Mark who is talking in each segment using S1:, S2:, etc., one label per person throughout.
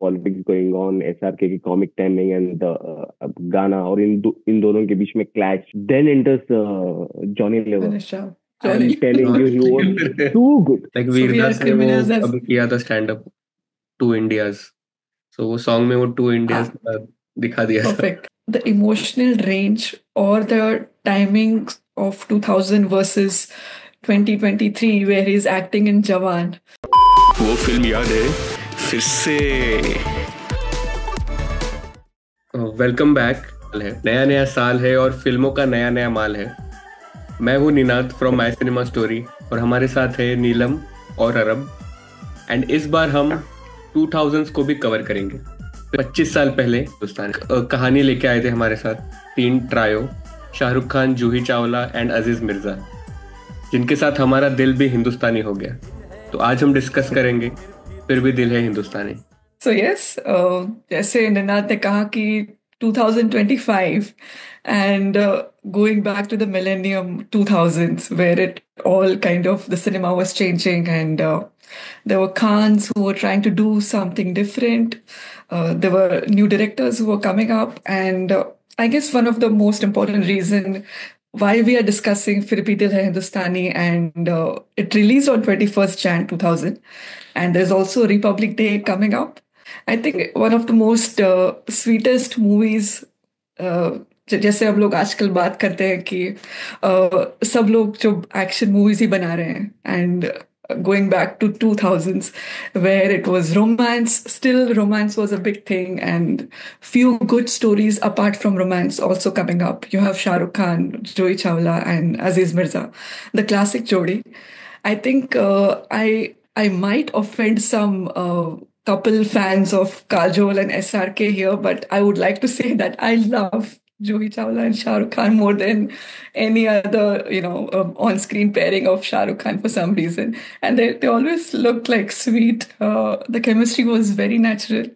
S1: Politics going on, SRK की comic timing and गाना, और इन दोनों के बीच में clash, then enters Johnny liver.
S2: Anisha,
S1: I am
S2: Johnny.
S1: Telling you, he was to good.
S3: Like
S2: So we are
S3: Vir Das ने वो
S2: criminals as
S3: अभी किया था स्टैंड अप, टू इंडियाज. सो वो सॉन्ग में वो टू इंडियाज
S2: ah,
S3: दिखा दिया था.
S2: perfect. The emotional range or the timing of 2000 versus 2023 where he's acting in Jawan.
S4: वो फिल्म याद है फिर से.
S3: वेलकम बैक है. नया नया साल है और फिल्मों का नया नया माल है. मैं हूँ Ninad from my cinema story और हमारे साथ है नीलम और अरब. एंड इस बार हम 2000s को भी कवर करेंगे. 25 साल पहले हिंदुस्तान कहानी लेके आए थे हमारे साथ 3 ट्रायो, शाहरुख खान, जूही चावला एंड अजीज मिर्जा, जिनके साथ हमारा दिल भी हिंदुस्तानी हो गया. तो आज हम डिस्कस करेंगे फिर भी दिल है हिंदुस्तानी.
S2: So yes, जैसे निनाद ने कहा कि 2025 and going back to the millennium 2000s where it all kind of the cinema was changing and there were Khans who were trying to do something different. There were new directors who were coming up and I guess one of the most important reason why we are discussing Fir Bhi Dil Hai Hindustani and it released on 21st Jan 2000 and there's also Republic Day coming up. I think one of the most sweetest movies जैसे हम लोग आजकल बात करते हैं कि सब लोग जो एक्शन मूवीज ही बना रहे हैं and going back to 2000s where it was romance, still romance was a big thing and few good stories apart from romance also coming up. You have Shah Rukh Khan, Joey Chawla and Aziz Mirza, the classic jodi. I think I might offend some couple fans of Kajol and SRK here, but I would like to say that I love Juhi Chawla and Shah Rukh Khan more than any other, on-screen pairing of Shah Rukh Khan for some reason. And they always looked like sweet. The chemistry was very natural.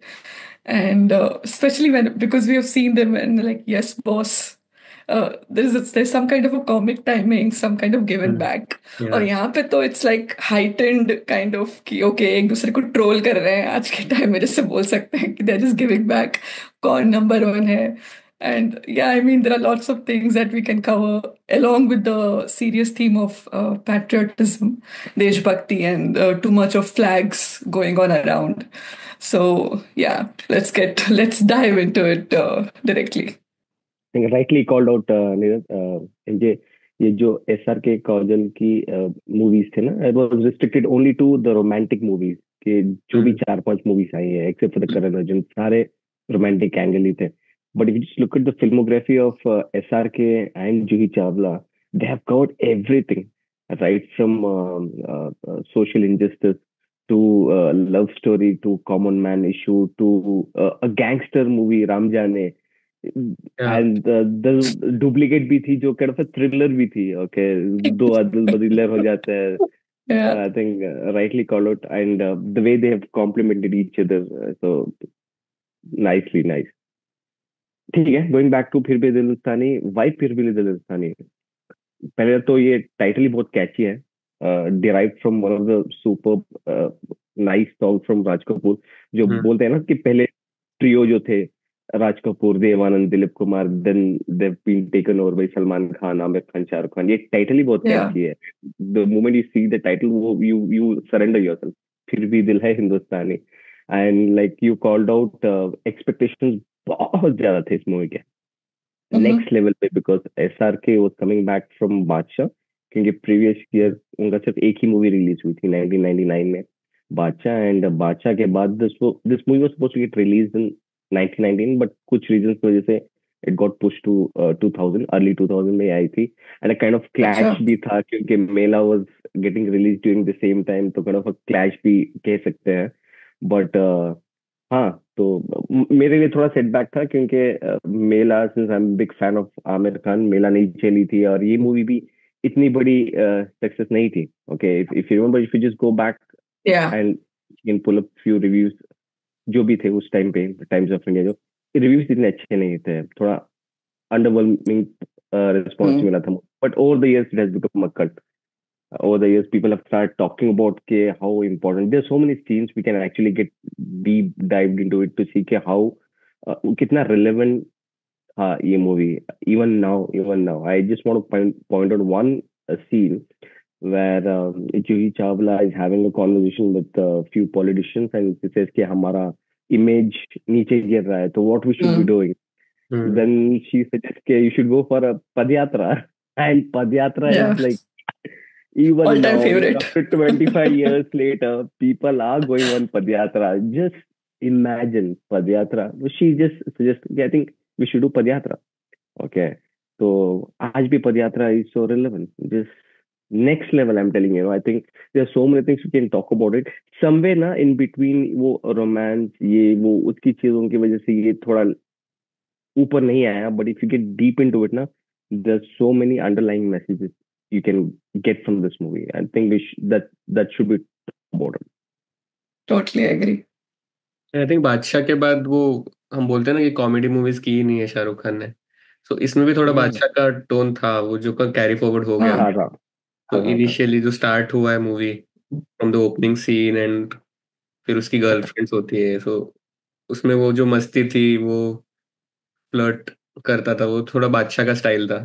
S2: And especially because we have seen them and like, yes, boss. There's some kind of a comic timing, some kind of give and back.
S3: Yeah.
S2: और यहाँ पे तो it's like heightened kind of कि okay एक दूसरे को troll कर रहे हैं आज के टाइम में, जैसे बोल सकते हैं कि they're just giving back कौन नंबर वन है. And yeah, I mean, there are lots of things that we can cover along with the serious theme of patriotism, Desh Bhakti, and too much of flags going on around. So yeah, let's dive into it directly.
S1: Rightly called out Neeraj. ये जो SRK Kajol की movies थे ना, it was restricted only to the romantic movies. के जो भी 4-5 movies आई है except for the Karan Arjun, सारे रोमांटिक एंगल ही थे. But if you just look at the filmography of SRK and Juhi Chawla, they have covered everything, right from social injustice to love story to common man issue to a gangster movie Ram Jaane.
S3: Yeah.
S1: And the duplicate भी थी जो kind of a thriller भी थी. Okay, दो अदल बदल हो जाते हैं.
S2: Yeah.
S1: I think rightly called out, and the way they have complemented each other, so nicely nice. ठीक है, going back to फिर भी दिल हिंदुस्तानी. Why फिर भी दिल हिंदुस्तानी? पहले तो ये टाइटल ही बहुत कैची है. Derived from one of the super nice songs from Raj Kapoor, जो बोलते हैं ना कि पहले ट्रियो जो थे Raj Kapoor, Dev Anand, Dilip Kumar, then they've been taken over by Salman Khan, Aamir Khan, Shahrukh Khan. ये टाइटल ही बहुत
S2: Yeah.
S1: कैची है. The moment you see the title, you surrender yourself. फिर भी दिल है हिंदुस्तानी. And like you called out, expectations बहुत ज्यादा थे इस मूवी के. नेक्स्ट लेवल पे, because SRK was coming back from बादशाह, क्योंकि प्रीवियस ईयर उनका सिर्फ एक ही मूवी रिलीज हुई थी 1999 में, बादशाह. एंड बादशाह के बाद this movie was supposed to get released in 1919, but कुछ रीजंस की वजह से it got push to 2000, early 2000 में आई थी. And a kind of clash भी था क्योंकि Mela was getting release during the same time, तो काइंड ऑफ अ क्लैश भी कह सकते हैं. बट हाँ, तो मेरे लिए थोड़ा सेटबैक था क्योंकि Mela, since I am big fan of Aamir Khan, Mela नहीं चली थी और ये मूवी भी इतनी बड़ी सक्सेस नहीं थी. Okay, if you remember, if you just go back
S2: Yeah.
S1: And can pull up few reviews जो भी थे उस टाइम पे, टाइम्स ऑफ इंडिया, जो रिव्यूज इतने अच्छे नहीं थे, थोड़ा अंडरवेलमिंग रिस्पॉन्स मिला था. But over the years it has become a cult. over the years people have started talking about how important. There's so many scenes we can actually get deep dived into it to see how kitna relevant ye movie even now. I just want to point out one scene where Juhi Chawla is having a conversation with a few politicians and she says कि हमारा image नीचे गिर रहा है, so what we should be doing. Then she suggests that you should go for a Padyatra, and Padyatra is like even
S2: All-time
S1: now
S2: favorite.
S1: after 25 years later, people are going on Padyatra. Just imagine Padyatra. She just suggested, I think we should do Padyatra. Okay, so आज भी Padyatra is so relevant. Just next level, I'm telling you. I think there are so many things we can talk about it. Somewhere ना in between वो romance ये वो उसकी चीजों की वजह से ये थोड़ा ऊपर नहीं आया, but if you get deep into it ना, there's so many underlying messages you can get from this movie. I think that should be about it.
S2: Totally agree.
S3: I think बादशाह के बाद वो हम बोलते हैं ना कि कॉमेडी मूवीज की ही नहीं है शाहरुख खान ने, तो इसमें भी थोड़ा बादशाह का टोन था वो जो कैरी फॉरवर्ड हो गया।
S1: था
S3: तो इनिशियली जो स्टार्ट हुआ है movie from the opening scene and फिर उसकी गर्लफ्रेंड्स होती है, सो उसमें वो जो मस्ती थी वो फ्लर्ट करता था, वो थोड़ा बादशाह का स्टाइल था।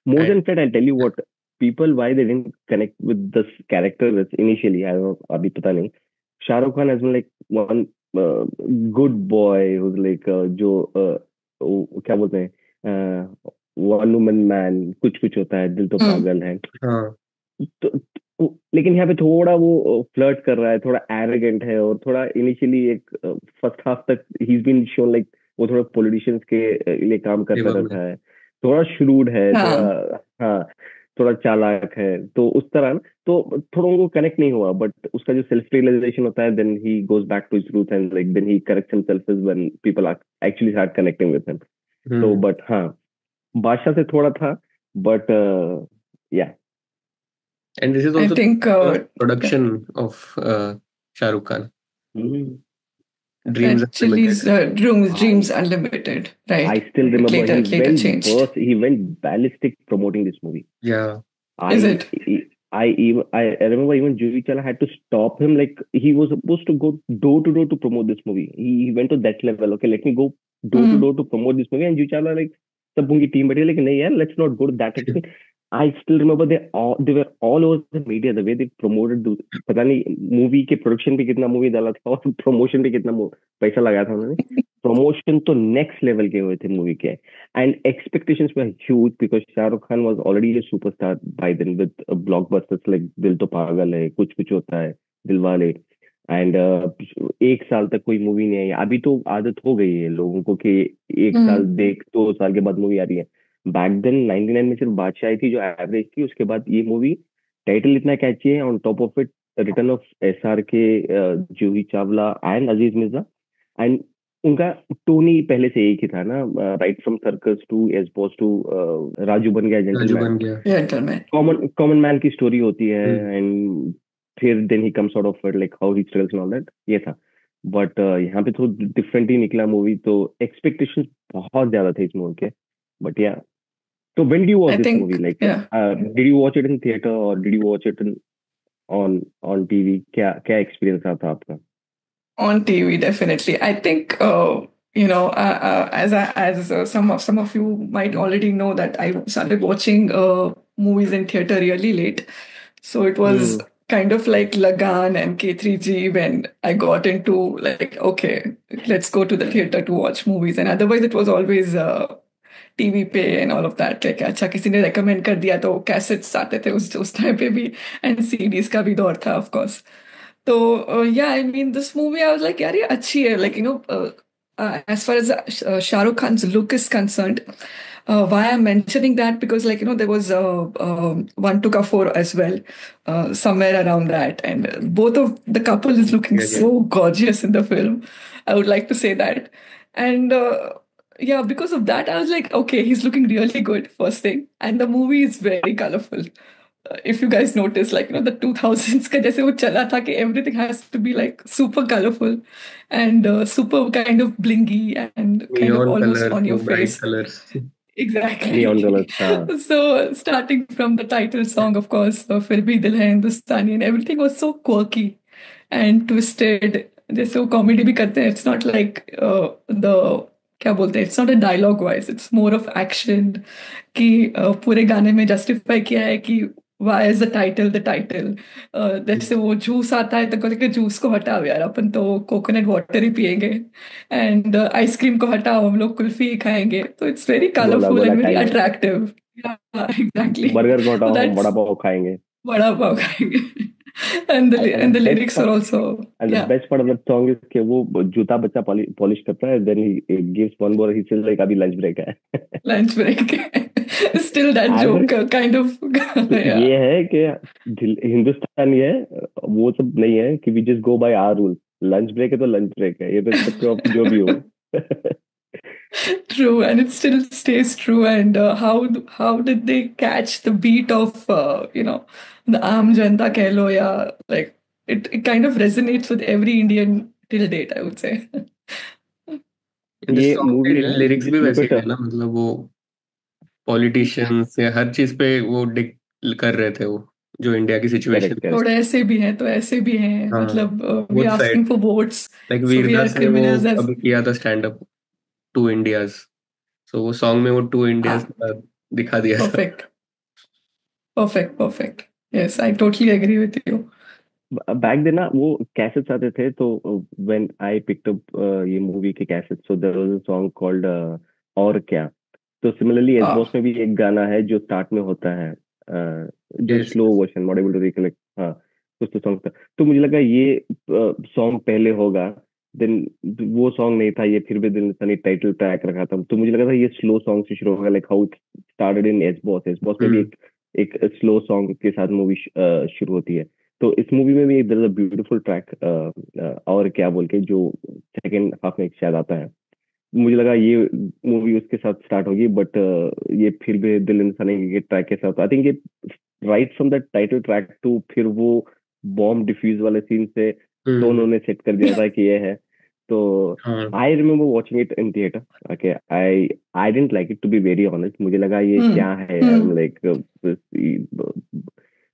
S1: More than that, I'll tell you what people why they didn't connect with this character with initially. I don't know, अभी पता नहीं. Shah Rukh Khan has been like one good boy who's like जो क्या बोलते हैं one woman man, कुछ कुछ होता है, दिल तो पागल है. लेकिन यहाँ पे थोड़ा वो फ्लर्ट कर रहा है, थोड़ा एरोगेंट है और थोड़ा इनिशियली एक फर्स्ट हाफ तक ही इज बीन शोन लाइक वो थोड़ा पॉलिटिशियंस के लिए काम करता रहता है, थोड़ा श्रूड है, थोड़ा चालाक है, तो उस तरह तो थोड़ा उनको कनेक्ट नहीं हुआ. बट उसका जो सेल्फ रियलाइजेशन होता है, then he goes back to his root and like then he corrects himself is when people are actually start connecting with him. तो बट हाँ, बादशाह से थोड़ा था, बट या.
S3: And this is also
S2: I think
S3: production of Shah Rukh Khan.
S2: Dreams Unlimited, right?
S1: I still remember he went ballistic promoting this movie.
S3: Yeah.
S1: I remember even Juhi Chawla had to stop him. Like he was supposed to go door to door to promote this movie. He went to that level. Okay, let me go door to door to promote this movie. And Juhi Chawla like सब उनकी team बैठी, लेकिन नहीं यार, let's not go to that extent. I still remember they were all over the media the way they promoted. पता नहीं movie के production पे कितना मूवी डाला था और प्रमोशन पे कितना पैसा लगाया था उन्होंने. प्रमोशन तो नेक्स्ट लेवल के हुए थे मूवी के, and expectations were huge because Shahrukh Khan was already a superstar by then with blockbusters like दिल तो पागल है, कुछ कुछ होता है, दिलवाले, एंड एक साल तक कोई मूवी नहीं आई. अभी तो आदत हो गई है लोगों को कि एक साल देख 2 साल के बाद मूवी आ रही है. बैक देन 99 में सिर्फ बादशाह आई थी जो एवरेज थी. उसके बाद ये मूवी टाइटल इतना कैची है, on top of it return of SRK, Juhi Chawla and Aziz Mirza, and उनका टोन ही पहले से एक ही था ना, right from Circus to yes boss to Raju Ban Gaya gentleman. Common man की स्टोरी होती है, एंड फिर then he comes out of it like how he struggles and all that, ये था. बट यहाँ पे तो डिफरेंट ही निकला मूवी, तो एक्सपेक्टेशंस बहुत ज्यादा थे इस मूवी के. बट या, so when do you watch this movie? Like, did you watch it in theater or did you watch it on TV? क्या experience था आपका?
S2: On TV, definitely. I think as some of you might already know that I started watching movies in theater really late, so it was kind of like Lagan and K3G when I got into like, okay, let's go to the theater to watch movies, and otherwise it was always TV पे and all of that. Like अच्छा किसी ने recommend कर दिया तो cassettes आते थे उस टाइम पे भी, एंड सीडीज का भी दौर था ऑफ कोर्स. तो या I mean this movie I was like यार ये अच्छी है, like you know as far as Shahrukh Khan's look is concerned. Why I'm mentioning that, because like, you know, there was One to Kapoor as well, somewhere around that, and both of the couple is looking so gorgeous in the film. I would like to say that. And yeah, because of that, I was like, okay, he's looking really good, first thing. And the movie is very colorful. If you guys notice, like, you know, the 2000s ka jaise wo chala tha ki everything has to be like super colorful and super kind of blingy and kind of almost on your face.
S3: Colors.
S2: Exactly.
S1: Neon colors, हाँ.
S2: So starting from the title song, of course, फिर भी दिल है हिंदुस्तानी, and everything was so quirky and twisted. जैसे वो comedy भी करते हैं, it's not like the क्या बोलते हैं, it's not a dialogue wise, it's more of action. कि पूरे गाने में जस्टिफाई किया है कि why is the title. जैसे वो जूस आता है तो कहते कि जूस को हटाओ यार, अपन तो कोकोनट वाटर ही पियेंगे, एंड आइसक्रीम को हटाओ, हम लोग कुल्फी ही खाएंगे. तो इट्स वेरी
S1: गोला
S2: कलरफुल
S1: गोला
S2: एंड वेरी
S1: खाएंगे.
S2: अट्रैक्टिव. एग्जैक्टली.
S1: बर्गर को
S2: So
S1: हटाओ, हम बड़ा
S2: that's
S1: पाव खाएंगे.
S2: बड़ा पाव खाएंगे. and the
S1: And
S2: and the
S1: the best
S2: lyrics are
S1: part,
S2: also,
S1: and the
S2: yeah,
S1: best part of that song is कि वो जूता बच्चा पॉलिश करता है, then he gives one more, he says like अभी लंच ब्रेक है.
S2: lunch break. Still that
S1: And
S2: joke kind of. Yeah.
S1: ये है कि हिंदुस्तानी है, वो सब नहीं है कि we just go by our rules. Lunch break है तो लंच ब्रेक है, irrespective of जो भी हो.
S2: True, and it still stays true. And how did they catch the beat of the Aam Janta keh lo, ya, like it kind of resonates with every Indian till date, I would say.
S3: जिस
S1: ये
S3: song
S1: movie
S3: के
S1: ना,
S3: lyrics भी
S1: just look
S3: वैसे
S1: at
S3: ही है ना, मतलब वो पॉलिटिशियंस या हर चीज पे वो डिक कर रहे थे, वो जो इंडिया की सिचुएशन
S1: correct, correct.
S2: थोड़े ऐसे भी हैं तो ऐसे भी हैं,
S3: हाँ,
S2: मतलब we
S3: both
S2: are
S3: side.
S2: asking for votes,
S3: like
S2: so we are
S3: Vir Das ने वो
S2: criminals as.
S3: अभी किया था स्टैंड अप, टू इंडियाज. सो वो सॉन्ग में वो टू इंडियाज
S2: हाँ,
S3: दिखा दिया था.
S2: perfect, perfect. Yes, I totally agree with you.
S1: Back then ना वो कैसेट्स आते थे, तो व्हेन आई पिक्ड अप ये मूवी के cassettes, so there was a song called और क्या. तो सिमिलरली एस बॉस
S2: Ah,
S1: में भी एक गाना है जो स्टार्ट में होता है, जो
S3: Yes.
S1: Slow version, not able to recollect. हाँ, कुछ तो सॉन्ग था. तो मुझे लगा ये सॉन्ग पहले होगा, देन वो सॉन्ग नहीं था, ये फिर भी दिल ने टाइटल ट्रैक रखा था, तो मुझे लगा था ये स्लो सॉन्ग से शुरू होगा, like how it started in S boss. S boss में भी
S3: हम्म.
S1: एक स्लो सॉन्ग के साथ मूवी शुरू होती है. तो इस मूवी में भी एक there is a beautiful track और क्या बोल के, जो सेकंड हाफ में शायद आता है. मुझे लगा ये मूवी उसके साथ स्टार्ट होगी, बट ये फिर भी दिल इंसान के ट्रैक के साथ, आई थिंक ये right from the title track to फिर वो बॉम्ब डिफ्यूज वाले सीन से टोन उन्होंने सेट कर दिया था कि ये है. तो
S3: हाँ.
S1: I remember watching it in theatre. Okay, I didn't like it to be very honest. मुझे लगा ये क्या है यार, लाइक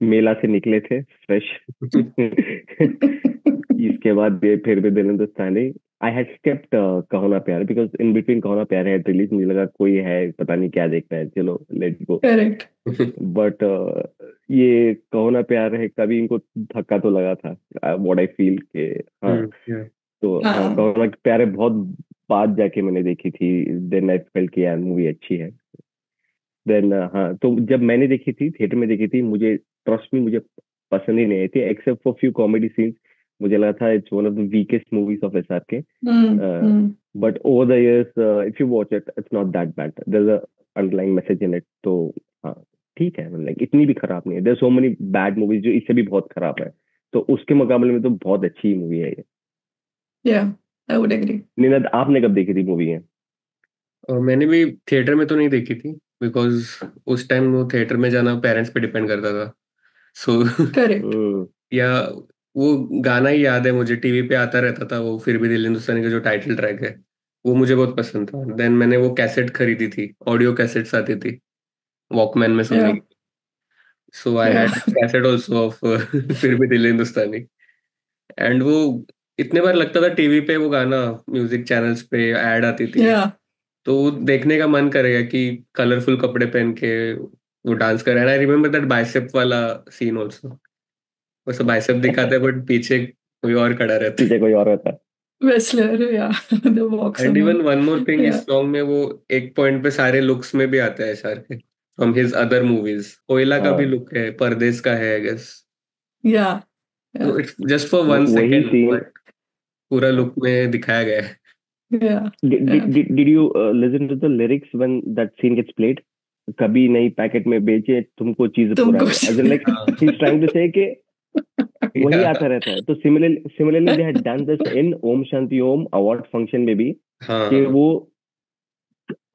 S1: मेला से निकले थे फ्रेश. इसके बाद ये फिर भी दिल हिंदुस्तानी. आई हैड स्किप्ड कहो ना प्यार, बिकॉज इन बिटवीन कहो ना प्यार है रिलीज. मुझे लगा कोई है, पता नहीं क्या देखना है, चलो लेट्स गो.
S2: correct.
S1: बट ये कहो ना प्यार है, कभी इनको धक्का तो लगा था, व्हाट आई फील के. हाँ,
S3: Yeah.
S1: तो हाँ,
S2: हाँ,
S1: कहो ना प्यार है बहुत बाद जाके मैंने देखी थी, देन आई फेल्ट कि यार मूवी अच्छी है. देन हाँ, तो जब मैंने देखी थी, थिएटर में देखी थी, मुझे ट्रस्ट में मुझे पसंद ही नहीं आई थी, except for few comedy scenes. मुझे लगा था it's one of the weakest movies of SR K. But over the years if you watch it, it's not that bad. There is a underlying message in it. तो हाँ, ठीक है, like इतनी भी खराब नहीं है. There so many bad movies जो इससे भी बहुत खराब है, तो उसके मुकाबले में तो बहुत अच्छी मूवी है ये.
S2: yeah, I would agree.
S1: Ninad, आपने कब देखी थी मूवी है?
S3: और मैंने भी थिएटर में तो नहीं देखी थी, बिकॉज उस टाइम वो थिएटर में जाना पेरेंट्स पे डिपेंड करता था. सो
S2: Correct.
S3: या वो गाना ही याद है मुझे, टीवी पे आता रहता था वो फिर भी दिल हिंदुस्तानी का जो टाइटल ट्रैक है, वो मुझे बहुत पसंद था. देन मैंने वो कैसेट खरीदी थी, ऑडियो कैसेट्स आती थी वॉकमैन में सुनने
S2: Yeah,
S3: की. So I had
S2: yeah.
S3: Cassette also of Phir Bhi Dil Hindustani. And वो इतने बार लगता था टीवी पे वो गाना, म्यूजिक चैनल्स पे ऐड आती थी,
S2: Yeah,
S3: तो देखने का मन करेगा कि कलरफुल कपड़े पहन के वो डांस करे. And I remember that bicep वाला सीन ऑल्सो. बस बाइसेप दिखाते हैं बट पीछे कोई और खड़ा रहता है.
S1: पीछे कोई और रहता है.
S2: wrestler, yeah. The walks
S3: and
S2: on
S3: even
S2: him.
S3: One more thing, इस
S2: Yeah,
S3: सॉन्ग में वो एक पॉइंट पे सारे लुक्स में भी आता है एसआर के, फ्रॉम हिज अदर मूवीज. कोयला का भी
S1: हाँ,
S3: लुक है, परदेश का है आई गेस.
S2: yeah,
S3: तो
S2: yeah,
S3: it's just for one
S1: वही
S3: सेकेंड,
S1: सीन.
S3: बट पूरा लुक में दिखाया गया है.
S2: yeah,
S1: Did,
S2: yeah.
S1: did you listen to the lyrics when that scene gets played? कभी नई पैकेट में बेचे तुमको चीज
S2: तुमको
S1: पुरानी. As in like he's trying to say कि वही आता रहता है. तो similarly they had done this in Om Shanti Om award function में भी, कि
S3: हाँ,
S1: वो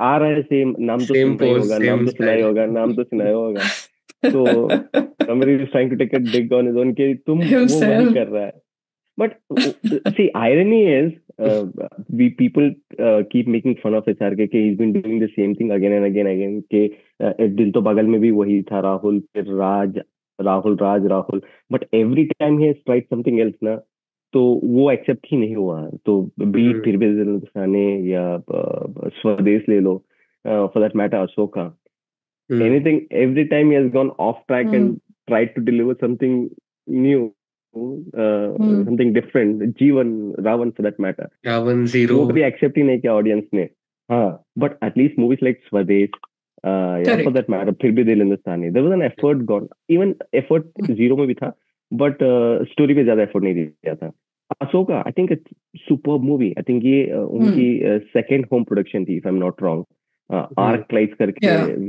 S1: आ रहा है सेम, नाम तो
S3: सेम
S1: सुनता ही
S3: पोज,
S1: होगा,
S3: सेम
S1: नाम तो सुना ही
S3: स्टाइल.
S1: होगा, नाम तो सुना ही होगा. तो somebody is trying to take a dig on his own कि तुम वो वही
S2: Himself.
S1: कर रहा है. But see, irony is, we people keep making fun of SRK कि he's been doing the same thing again and again again कि दिल तो बगल में भी वही था राहुल, फिर राज, but every time he has tried something else ना, तो वो एक्सेप्ट ही नहीं हुआ. तो बीट फिर भी दिल दिखाने या स्वदेश ले लो, for that matter Ashoka, anything, every time he has gone off track and tried to deliver something new, something different. Jeevan, Raavan for that matter,
S3: Raavan zero
S1: वो कभी एक्सेप्ट ही नहीं किया ऑडियंस ने. हाँ, बट एटलीस्ट मूवीज लाइक स्वदेश, या for that matter Phir Bhi Dil Hindustani, there was an effort gone. Even effort zero में भी था, बट स्टोरी पे ज्यादा एफर्ट नहीं दिया था. Asoka, I think it's superb movie. I think ये उनकी सेकंड होम प्रोडक्शन थी, if I am not wrong. Arc lights करके,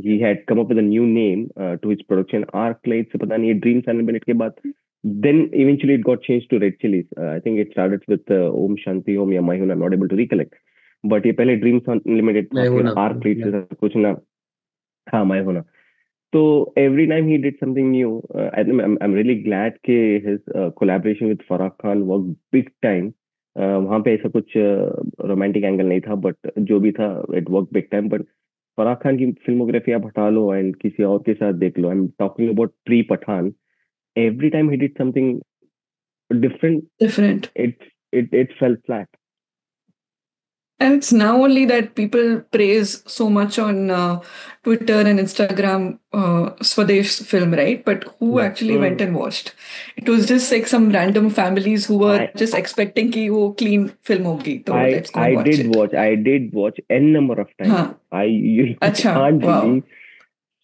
S1: he had come up with a new name to his production. Arc lights से पता नहीं, ड्रीम्स अनलिमिटेड के बाद then eventually it got changed to Red Chillies. I think it started with Om Shanti Om या मैं हूं ना, not able to recollect. But ये पहले Dreams Unlimited था, फिर Arc Lights से कुछ ना, हाँ मैं हूं ना. So every time he did something new, I'm really glad कि his collaboration with Farah Khan worked big time. वहाँ पे ऐसा कुछ रोमांटिक एंगल नहीं था, बट जो भी था it worked big time. But Farah Khan की फिल्मोग्राफी आप हटा लो एंड किसी और के साथ देख लो. I'm talking about pre-Pathan. Every time he did something different, it fell flat.
S2: And it's now only that people praise so much on Twitter and Instagram Swadesh film, right? But who actually went and watched? It was just like some random families who were just expecting कि वो clean film होगी, तो let's go watch it.
S1: I did watch n number of times. You can't believe.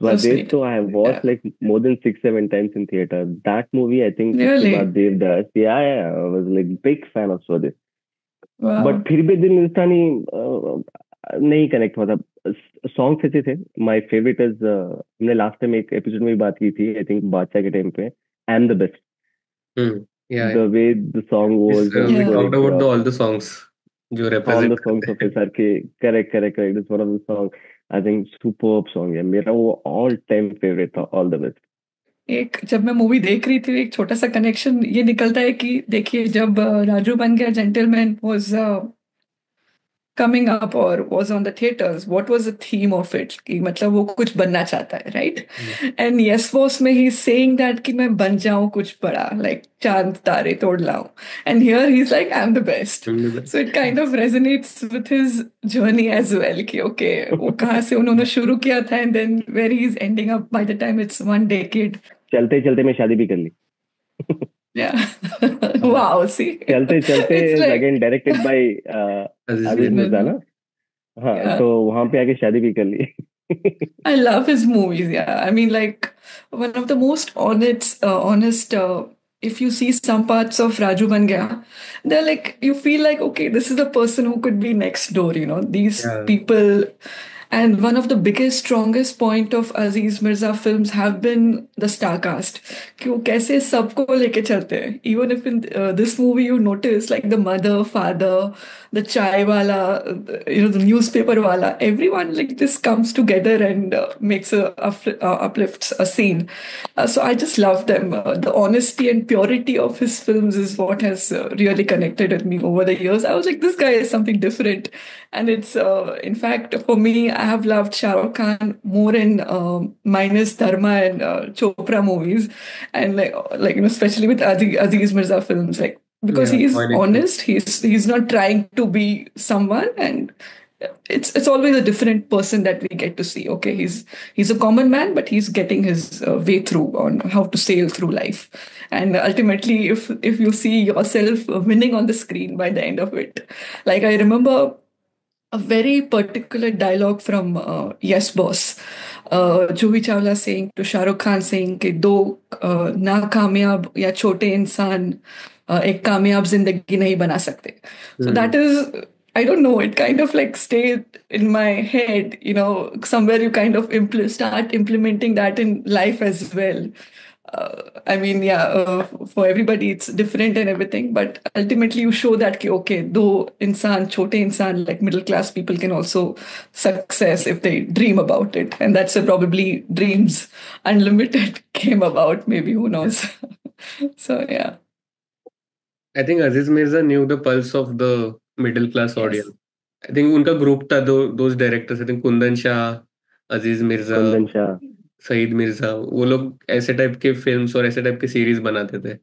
S1: Swadesh, so I have watched like more than 6-7 times in theater. That movie, I think,
S2: really?
S1: Devdas. Yeah, I was like big fan of Swadesh. Wow. But फिर भी दिल हिंदुस्तानी नहीं connect हुआ था. Songs अच्छे थे. My favourite is, हमने last time एक episode में भी बात की थी, आई थिंक बादशाह के टाइम पे, I am the best. The way the song was,
S3: we talked about all the songs जो represent
S1: all the songs of SRK. Correct. It's one of the songs. I think superb song है. मेरा वो all time favorite था. All the best.
S2: एक जब मैं movie देख रही थी, एक छोटा सा कनेक्शन ये निकलता है कि देखिए, जब Raju Ban Gaya gentleman was coming up or was on the theaters, what was the theme of it? कि मतलब वो कुछ बनना चाहता है, right? And Yes Boss में he's saying that कि मैं बन जाऊँ कुछ बड़ा, like चांद तारे तोड़ लाऊं. And here he's like, I'm the best. So it kind of resonates with his journey as well कि okay, वो कहाँ से उन्होंने शुरू किया था and then where he's ending up by the time it's 1 decade.
S1: चलते चलते मैं शादी भी कर ली.
S2: Yeah. Wow, see.
S1: चलते is like, again directed by Aziz Mirza ना. हाँ, तो वहाँ पे आके शादी भी कर ली.
S2: I love his movies. Yeah, I mean, like one of the most honest. If you see some parts of Raju Ban Gaya, they're like, you feel like, okay, this is the person who could be next door. You know, these people. And one of the biggest, strongest point of Aziz Mirza films have been the star cast. कि वो कैसे सबको लेके चलते हैं. Even if in this movie you notice like the mother, father, the chai wala, the newspaper wala, everyone like this comes together and makes uplifts a scene. So I just love them. The honesty and purity of his films is what has really connected with me over the years. I was like, this guy is something different. And it's, in fact, for me, I have loved Shah Rukh Khan more in minus Dharma and Chopra movies. And like especially with Aziz Mirza films, like, because he's honest, he's not trying to be someone, and it's always a different person that we get to see. Okay, he's a common man, but he's getting his way through on how to sail through life. And ultimately, if you see yourself winning on the screen by the end of it, like I remember a very particular dialogue from Yes Boss, Juhi Chawla saying to Shah Rukh Khan, saying कि दो नाकामयाब या छोटे इंसान एक कामयाब जिंदगी नहीं बना सकते. So that is, I don't know, it kind of like stayed in my head, somewhere you kind of start implementing that in life as well. I mean, for everybody it's different and everything, but ultimately you show that okay, though chote insan, like middle class people can also success if they dream about it, and that's probably Dreams Unlimited came about, maybe, who knows. So yeah.
S3: I think Aziz Mirza knew the pulse of the middle class
S2: Yes.
S3: audience. I think उनका group था those directors. I think Kundan Shah, Aziz Mirza,
S1: Kundan Shah.
S3: Saeed Mirza, वो लोग ऐसे type के films और ऐसे type के series बनाते थे.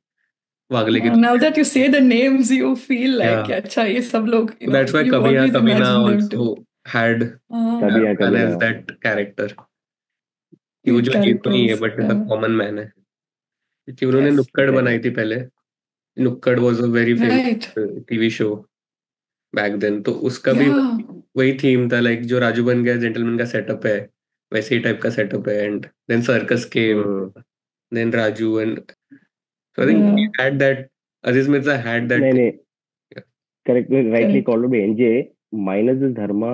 S3: वागले की
S2: Now that you say the names, you feel like,
S3: Yeah.
S2: अच्छा ये सब लोग,
S3: So that's why
S2: you
S3: Kabhi Haan
S2: always
S3: Kabhi Na
S2: imagine them too.
S3: also had
S1: कभी हाँ
S3: Shah Rukh
S1: कभी
S3: Khan
S1: ना.
S3: as that character. कि वो
S2: Cute
S3: जो हीरो नहीं है
S2: characters.
S3: बट कॉमन मैन है. क्योंकि उन्होंने
S2: Yes.
S3: नुक्कड़
S1: Exactly.
S3: बनाई थी पहले. नुक्कड़ was a very famous
S2: Right.
S3: TV show back then. तो उसका भी
S2: Yeah.
S3: वही थीम था, लाइक जो राजू बन गया जेंटलमैन का सेटअप है वैसे ही टाइप का सेटअप है. And then Circus came, then Raju, and so I think he
S2: Yeah.
S3: had that. Aziz Mirza had that
S1: नहीं
S3: thing.
S1: नहीं, correct, rightly
S2: Correct.
S1: called by NJ. Minus this Dharma,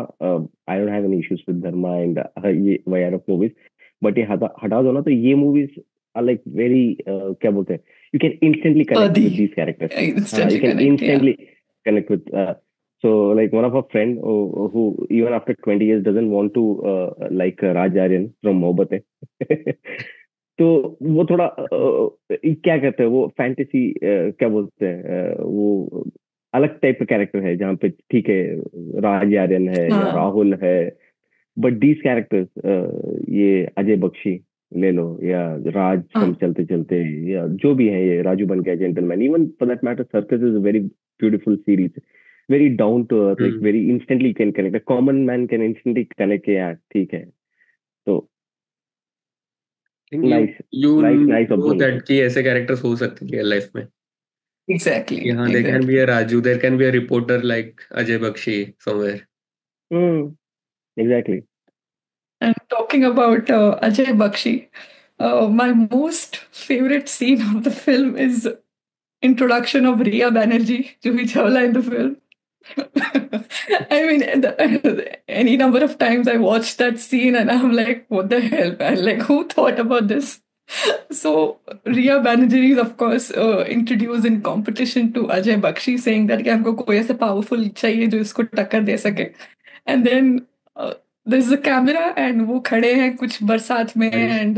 S1: I don't have any issues with Dharma and ये YRF movies, but ये हटा दो ना तो ये movies are like very क्या बोलते हैं, you can instantly connect with these characters.
S2: Instantly
S1: You can
S2: connect,
S1: instantly connect with. So like one of our friend who even after 20 years doesn't want to like Raj Aryan from Mohabbat hai. तो वो थोड़ा क्या कहते हैं, वो fantasy क्या बोलते हैं, वो अलग टाइप का कैरेक्टर है जहाँ पे ठीक है राज आर्यन है या
S2: हाँ.
S1: राहुल है, बट दीज कैरेक्टर्स ये अजय बख्शी ले लो या राज
S2: हाँ.
S1: फ्रॉम चलते चलते या जो भी है, ये Raju Ban Gaya gentleman, even for that matter Circus is a very beautiful series, very down to earth, like very instantly can connect, common man can instantly connect के यार ठीक है. तो
S3: Nice. You
S1: nice
S3: know
S1: observation.
S3: that कि ऐसे characters हो सकते हैं रियल लाइफ में.
S2: Exactly.
S3: Yeah, there can be a Raju, there can be a reporter like Ajay Bakshi somewhere.
S1: Exactly.
S2: And talking about Ajay Bakshi, my most favorite scene of the film is introduction of Riya Banerjee, Juhi Chawla in the film. I mean, any number of times I watched that scene and I'm like, what the hell, man? Like, who thought about this? So, Riya Banerjee is, of course, introduced in competition to Ajay Bakshi, saying that कि हमको कोई ऐसा powerful चाहिए जो इसको टक्कर दे सके. And then there's a camera and वो खड़े हैं कुछ बरसात में and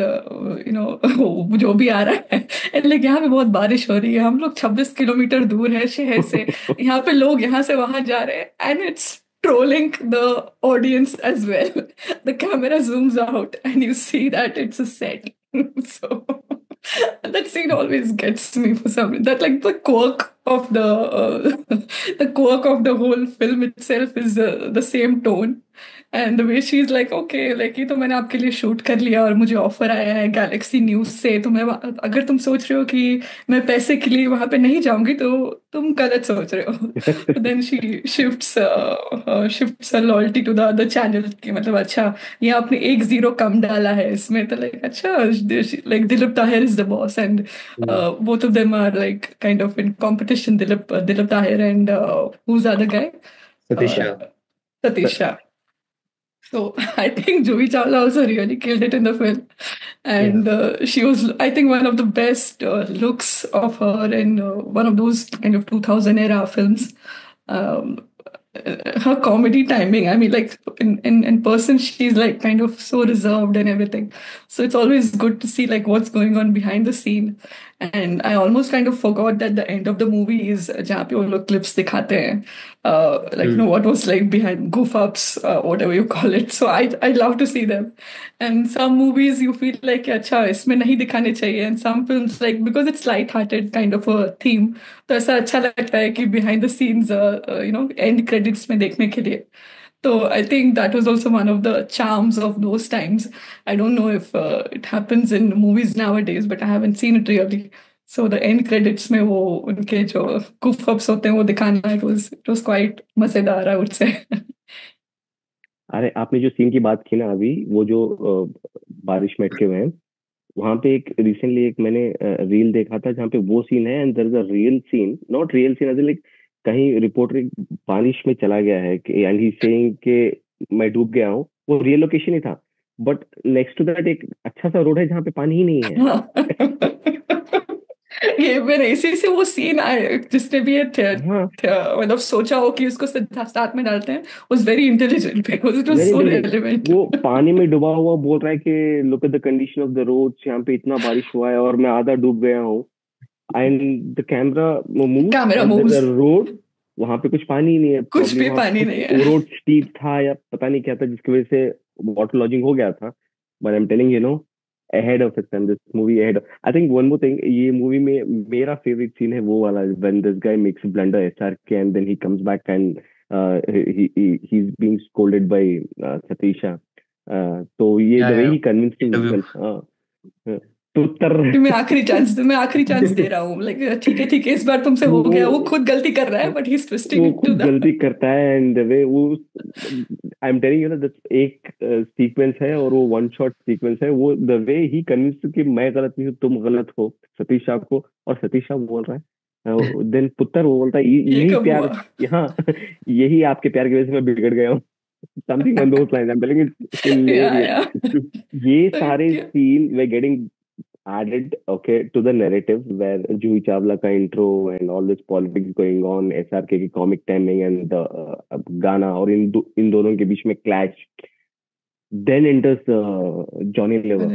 S2: जो भी आ रहा है and like यहाँ पे बहुत बारिश हो रही है, हम लोग 26 किलोमीटर दूर है शहर से, यहाँ पे लोग यहाँ से वहां जा रहे हैं and it's trolling the audience as well. The camera zooms out and you see that it's a set. So that scene always gets me for some reason. That like the quirk of the quirk of the whole film itself is the same tone. And the way she's like, okay, like ये तो मैंने आपके लिए shoot कर लिया और मुझे offer आया है गैलेक्सी न्यूज से, तो मैं अगर तुम सोच रहे हो कि मैं पैसे के लिए वहां पे नहीं जाऊंगी तो तुम गलत सोच रहे हो. Then she shifts her loyalty to the other channel कि मतलब अच्छा ये आपने 1 0 कम डाला है इसमें, तो लाइक अच्छा like Dilip Tahir is the boss and both of them are like kind of in competition. Dilip Tahir and who's the other guy? Satish Shah. So I think Juhi Chawla also really killed it in the film, and she was, I think, one of the best looks of her in one of those kind of 2000 era films. Her comedy timing, I mean, like in person she's like kind of so reserved and everything, so it's always good to see like what's going on behind the scene. And I almost kind of forgot that the end of the movie is जहाँ पे वो लोग clips दिखाते हैं, like what was like behind goof ups, whatever you call it. So I love to see them. And some movies you feel like अच्छा इसमें नहीं दिखाने चाहिए, and some films like because it's light hearted kind of a theme, तो ऐसा अच्छा लगता है कि behind the scenes end credits में देखने के लिए. So I think that was also one of the charms of those times. I don't know if it happens in movies nowadays, but I haven't seen it really. So the end credits में वो उनके जो goof ups होते हैं वो दिखाना, it was quite मजेदार, I would say.
S1: अरे आपने जो सीन की बात की ना अभी, वो जो बारिश में अटके हुए हैं, वहां पे एक रिसेंटली एक मैंने रील देखा था जहाँ पे वो सीन है, and there is a real scene, not real scene as like कहीं रिपोर्टर बारिश में चला गया है एंड ही सेइंग कि मैं डूब गया हूँ, वो रियल लोकेशन ही था, बट नेक्स्ट टू दैट एक अच्छा सा रोड है जहाँ पे पानी ही नहीं है.
S2: ये मेरे इसी से वो सीन आए, जिसने भी ये मतलब सोचा हो कि उसको साथ में डालते हैं, was very intelligent because it was so relevant.
S1: वो पानी में डूबा हुआ बोल रहा है कि look at the condition of the roads, यहाँ पे इतना बारिश हुआ है और मैं आधा डूब गया हूँ. and the camera moves
S2: Camera
S1: and there's
S2: moves.
S1: a road. वहां पे कुछ पानी नहीं है,
S2: कुछ
S1: probably
S2: भी
S1: वहां
S2: पानी
S1: कुछ
S2: नहीं है.
S1: रोड स्टीप था या पता नहीं क्या था जिसकी वजह से वाटर लॉजिंग हो गया था. But I'm telling you, ahead of its time, this movie ahead. I think one more thing, ये movie में मेरा favorite scene है वो वाला when this guy makes a blunder SRK and then he comes back and he's being scolded by Satisha. तो ये
S3: Yeah,
S1: the way
S3: yeah.
S1: he convinced
S3: Interview.
S1: himself. तो
S2: मैं आखिरी चांस दे रहा हूँ. लाइक ठीक है इस बार तुमसे हो गया. वो खुद गलती कर रहा है बट ही इज ट्विस्टिंग
S1: वो
S2: इट टू
S1: खुद
S2: द.
S1: गलती करता है एंड द वे वो आई एम टेलिंग यू ना दैट एक सीक्वेंस है और वो वन शॉट सीक्वेंस है. वो द वे ही कन्विंस कि मैं गलत नहीं हूँ तुम गलत हो सतीश शाह को, और सतीश शाह बोल रहा है देन पुत्र वो बोलता है
S2: ये
S1: यही
S2: कब
S1: प्यार
S2: हुआ?
S1: यहाँ यही आपके प्यार की वजह से मैं बिगड़ गया हूँ. Something on those lines. I am telling it's hilarious. ये सारे scene we getting added to the narrative where Juhi Chawla ka intro and all this politics going on, SRK की comic timing and the गाना और इन दोनों के बीच में clash. Then enters Johnny Lever.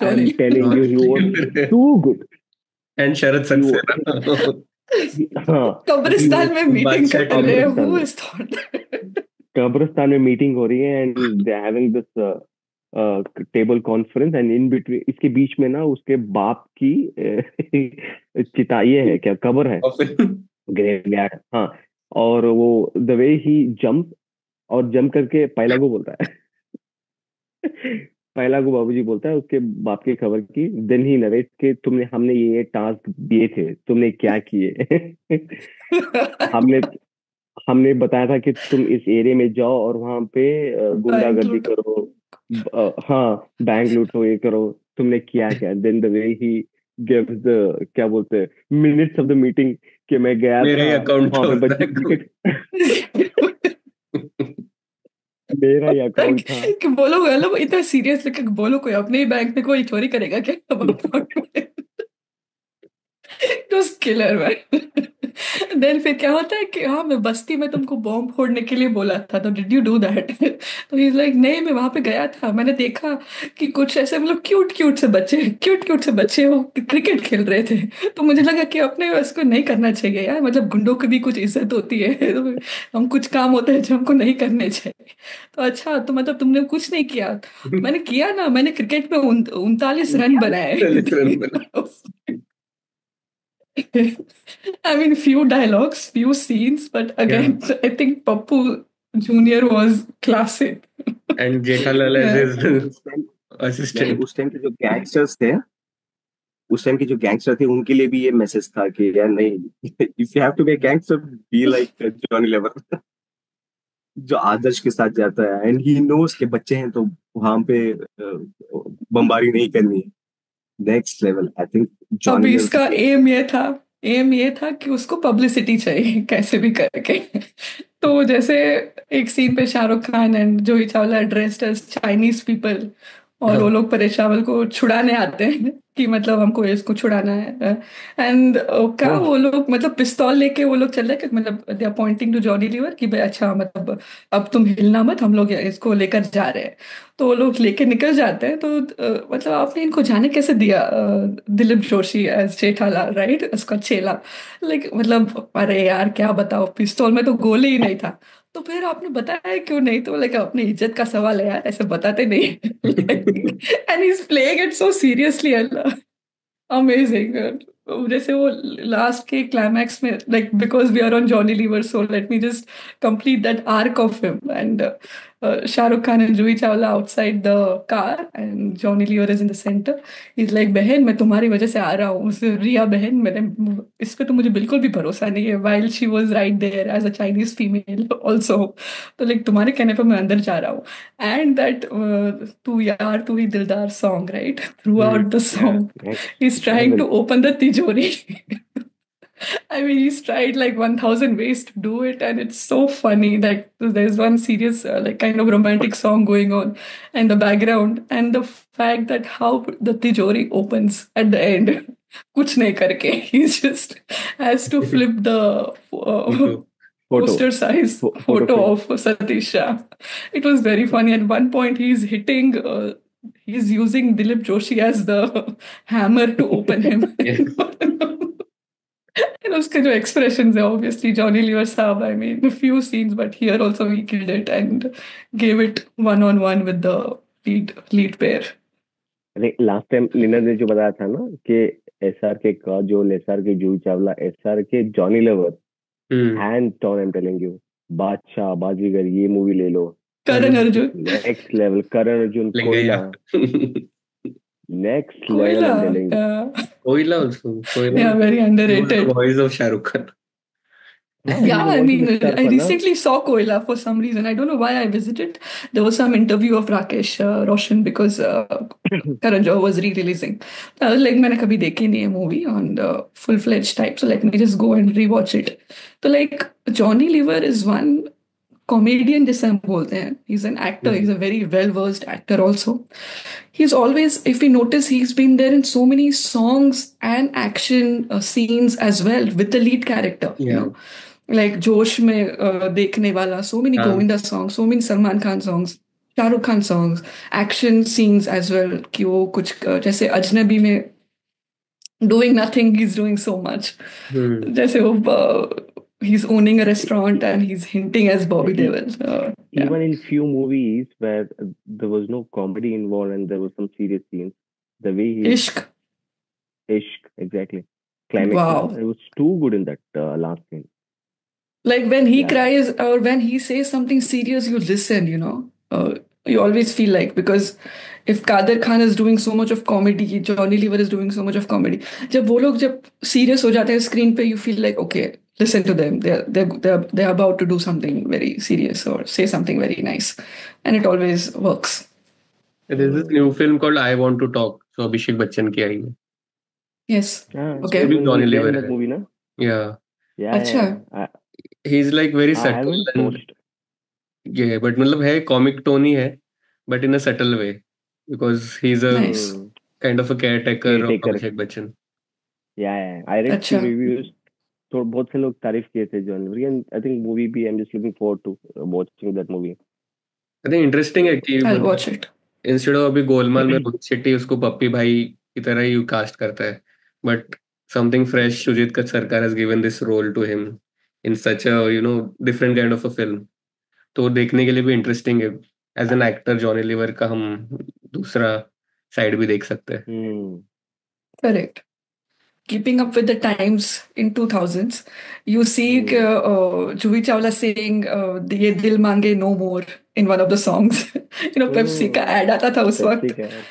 S1: I'm telling you, he was too good.
S3: And Sharat Saxena.
S2: कब्रिस्तान में meeting कर रहे हैं. Who has thought?
S1: कब्रिस्तान में मीटिंग हो रही है and they're having this table conference and in between इसके बीच में ना उसके बाप की चिता ये है क्या कब्र है ग्रेवयार्ड. हाँ, और वो द वे ही जंप करके पहला को बोलता है पहला को बाबूजी बोलता है उसके बाप की खबर की. देन ही नरेट के हमने ये टास्क दिए थे तुमने क्या किए हमने बताया था कि तुम इस एरिया में जाओ और वहां पे गुंडागर्दी करो, हाँ बैंक लूटो, ये करो, तुमने किया क्या. Then the way he gives the क्या बोलते हैं मिनट्स ऑफ द मीटिंग कि मैं गया
S3: मेरे
S1: था
S3: अकाउंट
S1: वहां पे बच्चे क्रिकेट मेरा ही अकाउंट था
S2: कि बोलो मतलब इतना सीरियस लेके बोलो कोई अपने ही बैंक में कोई चोरी करेगा क्या? It was killer man. Then फिर क्या होता है कि हाँ मैं बस्ती में तुमको बॉम्ब फोड़ने के लिए बोला था तो डिड यू डू दैट? तो ही इज लाइक नहीं मैं वहां पे गया था, मैंने देखा कि कुछ ऐसे मतलब क्यूट से बच्चे वो क्रिकेट खेल रहे थे तो मुझे लगा कि अपने उसको नहीं करना चाहिए यार, मतलब गुंडों की भी कुछ इज्जत होती है तो हम कुछ काम होते हैं जो हमको नहीं करने चाहिए. तो अच्छा तो मतलब तुमने कुछ नहीं किया? मैंने किया ना, मैंने क्रिकेट में 39 रन बनाए. I mean, few dialogues, few scenes, but again, I think Pappu Junior was classic.
S3: And Jethalal as his assistant.
S5: उस टाइम के जो गैंगस्टर थे उनके लिए भी ये मैसेज था कि यार नहीं, if you have to be a gangster be like Johnny Lever जो आदर्श के साथ जाता है एंड ही नोस के बच्चे हैं तो वहां पे बमबारी नहीं करनी है. नेक्स्ट लेवल आई थिंक
S2: अभी इसका एम ये था कि उसको पब्लिसिटी चाहिए कैसे भी करके. तो जैसे एक सीन पे Shahrukh Khan and Juhi Chawla dressed as Chinese people और वो लोग परेश रावल को छुड़ाने आते हैं कि मतलब हमको इसको छुड़ाना है एंड क्या वो लोग मतलब पिस्तौल लेके वो लोग चल रहे हैं मतलब they are pointing to Johnny Lever कि भाई अच्छा मतलब अब तुम हिलना मत, हम लोग इसको लेकर जा रहे हैं. तो वो लोग लेके निकल जाते हैं. तो मतलब आपने इनको जाने कैसे दिया दिलीप जोशी एज जेठालाल राइट, उसका चेला. लाइक मतलब अरे यार क्या बताओ पिस्तौल में तो गोली ही नहीं था. तो फिर आपने बताया क्यों नहीं? तो लाइक अपनी इज्जत का सवाल है यार, ऐसे बताते नहीं. And he is playing it so seriously. Amazing. जैसे वो लास्ट के क्लाइमैक्स में like because we are on Johnny Lever so let me just complete that arc of him and Shahrukh Khan and Juhi Chawla outside the car and Johnny Lever is in the centre. Is like बहन मैं तुम्हारी वजह से आ रहा हूँ. रिया बहन मैंने इस पे तो मुझे बिल्कुल भी भरोसा नहीं है. While she was right there as a Chinese female also. तो लाइक तुम्हारे कहने पर मैं अंदर जा रहा हूँ. एंड दैट तू यार तू ही दिलदार song right through out the song he's trying to open the tijori. I mean, he's tried like 1,000 ways to do it, and it's so funny. Like there's one serious, like kind of romantic song going on in the background, and the fact that how the tijori opens at the end, kuch nahi karke, he just has to flip the poster size photo of Satisha. It was very funny. At one point, he's hitting. He's using Dilip Joshi as the hammer to open him. And उसके जो expressions है, obviously Johnny Lever साहब, I mean, a few scenes, but here also he killed it and gave it one on one with the lead pair.
S1: अरे last time Neena ने जो बताया था ना कि SRK का जो SRK Juhi Chawla, SRK Johnny Lever, hands down, I am telling you, Baadshah, Baazigar, ये मूवी ले लो,
S2: Karan Arjun.
S1: Next level, Karan Arjun, Koyla, next level, I
S2: Koila,
S1: am telling you.
S2: yeah.
S3: Koila also. Koila
S2: Yeah, very
S3: was the
S2: underrated.
S3: voice of Shah Rukh Khan.
S1: हाँ,
S2: Yeah, I
S1: voice
S2: mean,
S1: of Star
S2: I
S1: Khan, ना?
S2: recently saw Koila for some reason. I don't know why I visited. There was some interview of Rakesh Roshan because Karan Johar was re-releasing. I was like, मैंने कभी देखी नहीं है movie on the full-fledged type, so let me just go and rewatch it. So like, Johnny Lever is one comedian जिसे हम बोलते हैं. He's an actor. He's a very well-versed actor also. He's always, if we notice, he's been there in so many songs and action scenes as well with the lead character. You
S3: Yeah.
S2: know, like जोश में देखने वाला, so many
S3: हाँ.
S2: Govinda songs, so many Salman Khan songs, Shah Rukh Khan songs, action scenes as well. कि वो कुछ जैसे अजनबी में doing nothing, he's doing so much. जैसे वो he's owning a restaurant and he's hinting as Bobby Deol. Yeah.
S1: Even in few movies where there was no comedy involved and there was some serious scenes, the way he
S2: Ishq.
S1: Ishq, exactly, climax,
S2: Wow.
S1: it was too good in that last scene.
S2: Like when he
S1: Yeah.
S2: cries or when he says something serious, you listen, you know. You always feel like, because if Kader Khan is doing so much of comedy, Johnny Lever is doing so much of comedy. जब वो लोग जब serious हो जाते हैं screen पे, you feel like, okay, listen to them. They're about to do something very serious or say something very nice, and it always works.
S3: There's this new film called I Want to Talk. So Abhishek Bachchan की आई है.
S2: Yes.
S1: Ah,
S2: Okay.
S1: even
S3: Johnny
S1: he's there
S3: Lever
S1: in that
S3: है.
S1: movie, na?
S3: Yeah.
S1: Yeah,
S2: अच्छा.
S1: yeah.
S3: He's like very
S1: I
S3: subtle
S1: haven't
S3: and
S1: watched.
S3: yeah, but मतलब है comic tone ही है, but in a subtle way because he's a
S2: Nice.
S3: kind of a caretaker of
S1: Caretaker.
S3: Abhishek Bachchan.
S1: Yeah. I read
S2: अच्छा.
S1: few reviews. तो बहुत से लोग तारीफ किए थे John Lever, and I think movie भी I'm just looking forward to watching that movie.
S3: I think interesting है कि
S2: I'll watch it.
S3: instead of अभी गोलमाल में रोहित शेट्टी उसको पप्पी भाई की तरह ही कास्ट करता है, but something fresh, Shujit Kat Sarkar has given this role to him in such a different kind of a film. तो देखने के लिए भी इंटरेस्टिंग है. As an actor Johnny Lever का हम दूसरा साइड भी देख सकते हैं.
S2: Correct. Keeping up with the times in 2000s, you see Juhi Chawla saying "ये दिल मांगे no more" in one of the songs. Pepsi का ad आता था उस
S1: Pepsi
S2: वक्त,
S1: का ad.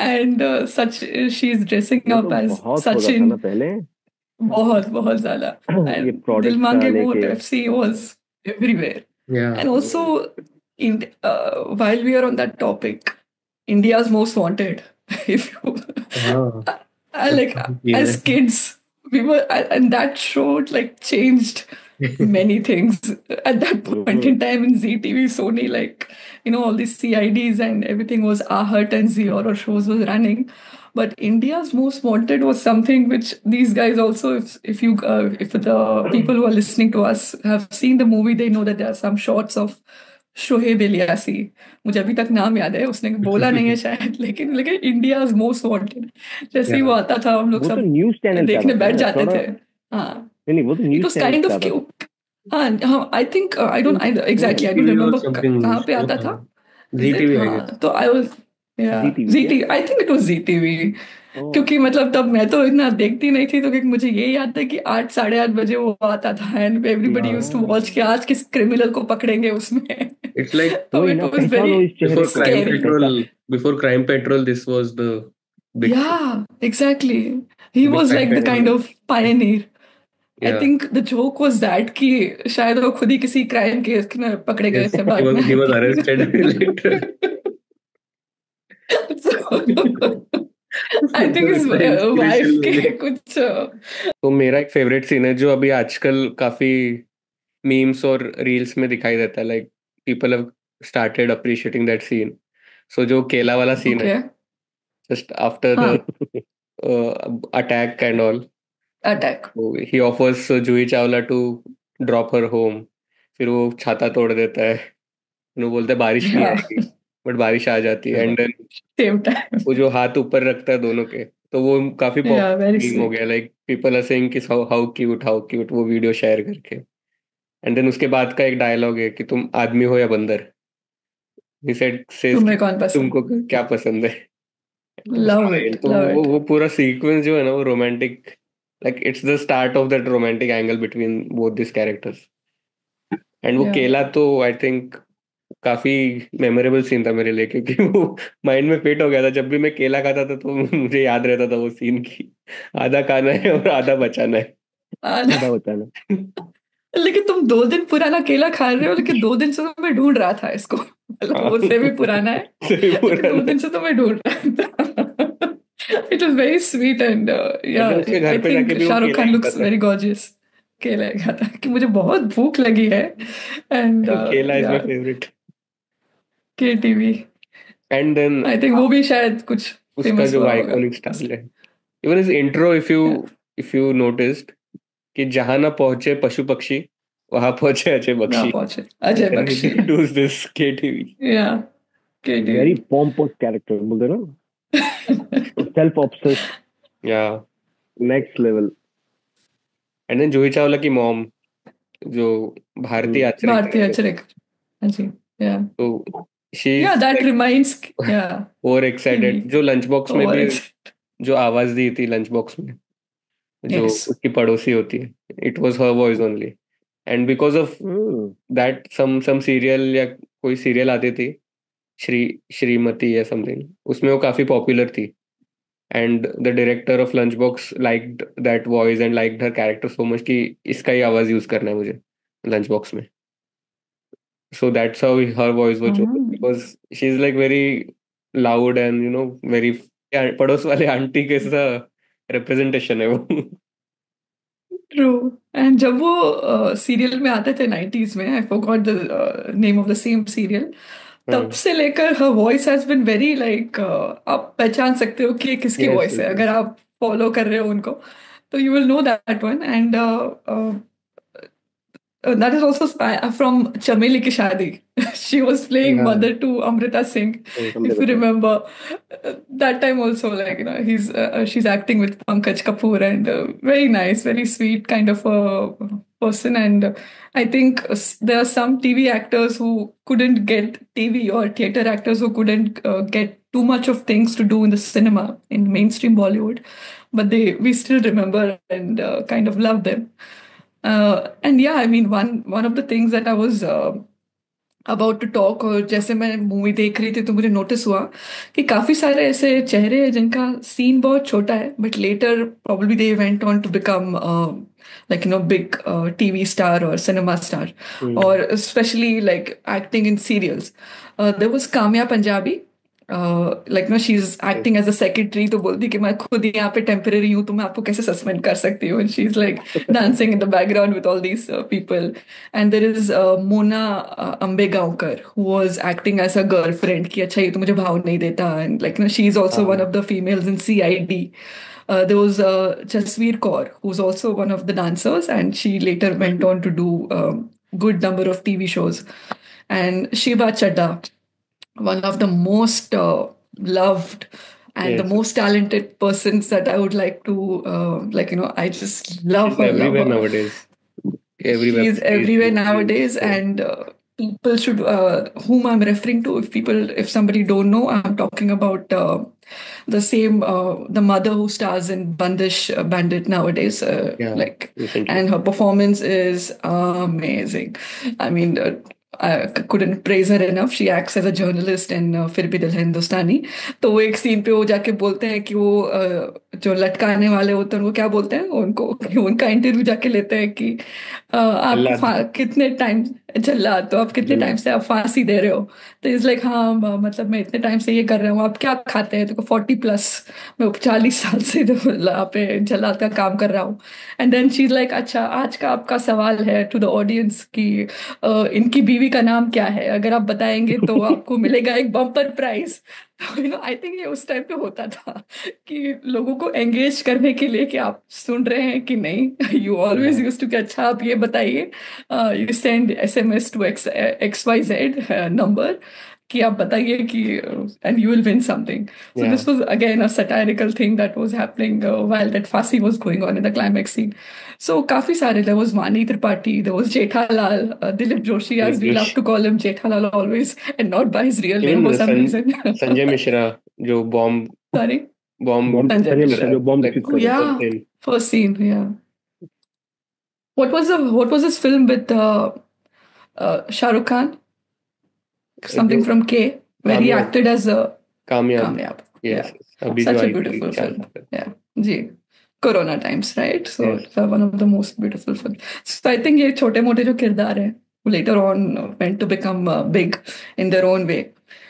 S2: and she's dressing
S1: वो
S2: up
S1: तो
S2: as
S1: बहुत होता था
S2: Sachin.
S1: ना पहले.
S2: बहुत बहुत ज़्यादा.
S1: ये
S2: And
S1: products
S2: दिल
S1: का
S2: मांगे वो
S1: लेके.
S2: Pepsi was everywhere.
S3: Yeah.
S2: And also, while we are on that topic, India's Most Wanted. If you
S3: हाँ.
S2: like as kids, we were, and that show like changed many things at that point in time in ZTV, Sony, like all these CIDs and everything was Ahart and Zee horror shows was running. But India's Most Wanted was something which these guys also, if the people who are listening to us have seen the movie, they know that there are some shots of Shoaib Ilyasi. मुझे अभी तक नाम याद है, उसने बोला नहीं है शायद, लेकिन इंडियाज मोस्ट वांटेड जैसे ही वो आता था हम लोग
S1: वो तो
S2: सब
S1: न्यूज़ चैनल पे
S2: देखने
S1: आता था
S2: बैठ
S1: ना,
S2: जाते
S1: थोड़ा.
S2: थे. हाँ,
S1: नहीं वो तो
S2: it
S1: news
S2: was
S1: channel
S2: kind
S1: पे
S2: ऑफ
S1: आता था.
S2: क्यूट. हाँ, I think I don't exactly, I don't
S3: or
S2: remember
S3: something.
S2: कहाँ पे आता था. Is it?
S3: ZTV, I
S2: हाँ,
S3: guess.
S2: तो I was
S1: ZTV
S2: GT, I think it was Zee TV. क्योंकि मतलब तब मैं तो इतना देखती नहीं थी, तो क्योंकि मुझे ये याद है कि 8 साढ़े 8 बजे वो आता था and everybody used to watch कि आज किस क्रिमिनल को पकड़ेंगे उसमें.
S3: It's like
S2: तो
S1: वही
S2: इट
S1: ना,
S2: वाज वेरी
S1: पहचानो इस चेहरे
S3: before
S1: को.
S3: Crime
S2: scary.
S3: Patrol. Before Crime Patrol, this was the big thing.
S2: Yeah, exactly. He
S3: Big
S2: was
S3: crime
S2: like the kind
S3: patrol.
S2: of pioneer. I
S3: Yeah.
S2: think the joke was that कि शायद वो खुद ही किसी crime case में पकड़े गए
S3: Yes,
S2: थे बाद में.
S3: he was arrested later.
S2: I think his wife के कुछ
S3: तो मेरा एक फेवरेट सीन है जो अभी आजकल काफी मीम्स और रील्स में दिखाई देता है. Like people have started appreciating that scene. So जो केला वाला सीन है,
S2: okay.
S3: Just after the attack and all,
S2: Attack.
S3: He offers Juhi Chawla to drop her home. फिर वो छाता तोड़ देता है, वो बोलते हैं बारिश नहीं
S2: Yeah.
S3: आएगी, बट बारिश आ जाती है. And
S2: Same time.
S3: वो जो हाथ ऊपर रखता है दोनों के, तो वो काफी
S2: Yeah, very
S3: पॉपुलर हो
S2: sweet.
S3: गया, लाइक पीपल आर सेइंग कि हाउ क्यूट वो वीडियो शेयर करके। एंड देन उसके बाद का एक डायलॉग है कि तुम आदमी हो या बंदर, ही सेज कि
S2: तुम्हें कौन पसंद?
S3: तुमको क्या पसंद है। तो
S2: Love it,
S3: तो
S2: love it.
S3: वो पूरा सीक्वेंस जो है ना वो romantic, like it's the start of that romantic angle between both this characters. And वो
S2: Yeah.
S3: केला तो आई थिंक काफी मेमोरेबल सीन था मेरे लिए, क्योंकि वो माइंड में फिट हो गया था। जब भी मैं केला खाता था तो मुझे याद रहता था वो सीन की आधा खाना है और आधा बचाना है।
S1: आधा होता है ना।
S2: लेकिन तुम 2 दिन पुराना केला खा रहे हो, लेकिन 2 दिन से तो मैं ढूंढ रहा था इसको। मतलब
S3: हाँ,
S2: वो से भी पुराना है,
S3: से भी
S2: लेकिन 2
S3: पुराना
S2: दिन
S3: है।
S2: से तो मैं ढूंढ रहा था। It was very sweet and या
S3: और उसके घर
S2: आई
S3: पे जाके
S2: थिंक
S3: भी वो
S2: शाहरुख
S3: केला
S2: खान
S3: ही
S2: लुक्स
S3: खाता
S2: वेरी गॉर्जियस। केला खाता कि मुझे बहुत भूख लगी है एंड
S3: है। केला इज
S2: या
S3: my favourite.
S2: KTV.
S3: And then
S2: I think वो भी शायद कुछ
S3: उसका
S2: फेमस
S3: जो
S2: हुआ होगा।
S3: आइकॉनिक स्टाइल है, even is intro, if you noticed कि जहां ना पहुंचे पशु पक्षी वहां पहुंचे अजय
S2: ना
S3: बख्शी।
S2: पहुंचे Ajay
S3: And he
S2: Bakshi.
S3: introduced this KTV.
S2: या केटीवी।
S1: वेरी पॉम्पोस कैरेक्टर बोलते ना, self obsessed,
S3: Yeah.
S1: Next level.
S3: And then Juhi Chawla की मॉम जो भारती आचरेकर
S2: भारतीय
S3: है,
S2: अचरेक। हाँ जी। या
S3: तो शी
S2: या
S3: इज
S2: दैट रिमाइंड्स या
S3: ओवर
S2: टीवी
S3: एक्साइटेड। जो लंच बॉक्स में
S2: ओवर
S3: भी
S2: एक्स।
S3: जो आवाज दी थी लंच बॉक्स में, जो
S2: यस।
S3: उसकी पड़ोसी होती है, it was her voice only. And because of that some serial या कोई सीरियल आती थी, श्रीमती या समथिंग, उसमें वो काफी पॉपुलर थी। And the director of lunch box liked that voice and liked her character so much कि इसका ही आवाज यूज करना है मुझे लंच बॉक्स में। So that's how her voice was chosen, because she's like very loud and very, yeah, पड़ोस वाले aunty के सा representation है वो।
S2: ट्रू। एंड जब वो सीरियल में आते थे 90s में, I forgot the name of the same serial, तब से लेकर हर voice has been very like, आप पहचान सकते हो कि ये किसकी
S3: Yes,
S2: वॉइस है
S3: yes,
S2: अगर
S3: yes.
S2: आप फॉलो कर रहे हो उनको, तो you will know that one. And that is also from Chameli Ki Shadi. She was playing
S3: Yeah,
S2: mother to Amrita Singh,
S3: yes.
S2: if you remember. That time also, like, she's acting with Pankaj Kapoor, and very nice, very sweet kind of a person. And I think there are some TV actors who couldn't get TV, or theater actors who couldn't get too much of things to do in the cinema in mainstream Bollywood, but we still remember and kind of love them. And yeah, I mean, one of the things that I was about to talk, और जैसे मैं movie देख रही थी तो मुझे notice हुआ कि काफी सारे ऐसे चेहरे हैं जिनका सीन बहुत छोटा है, but later probably they went on to become like big TV star or cinema star, or especially like acting in serials. There was Kamya Punjabi. Like no she is acting as a secretary, तो बोलती कि मैं खुद यहाँ पे temporary हूँ तो मैं आपको कैसे सस्पेंड कर सकती हूँ, she is like dancing in the background with all these people. And there is Mona Ambegaonkar who was acting as a girlfriend कि अच्छा ये तो मुझे भाव नहीं देता, and like no she is also one of the females in CID. There was Jasveer Kaur, who's also one of the dancers, and she later went on to do good number of TV shows. And Shiva Chadda, one of the most loved and the
S3: Yes.
S2: most talented persons that I would like to I just love
S3: She's
S2: her, love
S3: everywhere
S2: her.
S3: nowadays. Everywhere.
S2: She's everywhere
S3: Facebook,
S2: nowadays,
S3: Reels,
S2: and people should whom I'm referring to. If somebody don't know, I'm talking about the mother who stars in Bandish Bandit nowadays.
S3: yeah, recently.
S2: And her performance is amazing. I mean, I couldn't praise her enough. She acts as a journalist in फिर भी दिल है हिंदुस्तानी. तो वो एक scene पे वो जाके बोलते हैं कि वो जो लटकाने वाले होते हैं उनको क्या बोलते हैं उनको, उनका इंटरव्यू जाके लेते हैं कि आपको
S3: जल्लाद.
S2: कितने टाइम, जल्लाद, तो आप कितने टाइम से आप फांसी दे रहे हो. तो इज लाइक हाँ मतलब मैं इतने टाइम से ये कर रहा हूँ, आप क्या खाते हैं, तो 40+, मैं 40 साल से यहाँ पे जल्लाद का काम कर रहा हूँ. And then she is like अच्छा आज का आपका सवाल है टू द ऑडियंस कि इनकी बीवी का नाम क्या है, अगर आप बताएंगे तो आपको मिलेगा एक बम्पर प्राइज. आई थिंक ये उस टाइम पे होता था कि लोगों को एंगेज करने के लिए कि आप सुन रहे हैं कि नहीं. यू ऑलवेज यूज टू कि अच्छा आप ये बताइए, you send SMS to XYZ number कि आप बताइए कि and you will win something. So
S3: Yeah.
S2: this was again a satirical thing that was happening while that Fasi was going on in the climax scene. So काफी सारे, there was Vani Tripathi, there was Jethalal, Dilip Joshi, as we love to call him Jethalal always, and not by his real name for some reason.
S3: Sanjay Mishra जो bomb
S2: Sorry,
S1: Sanjay Mishra जो bomb diffuse कर रहा है.
S2: yeah, first scene, yeah. What was this film with Shah Rukh Khan? Something from K, where he acted as a
S3: कामयाब.
S2: Kamyab.
S3: Yes.
S2: Yeah.
S3: अभी
S2: Such
S3: जो
S2: a
S3: I
S2: beautiful
S3: थी, क्या
S2: film.
S3: था?
S2: Yeah. Ji. Corona times, right? So
S3: Yes.
S2: it's one of the most beautiful films. So I think ये छोटे मोटे जो किरदार हैं, later on went to become big in their own way.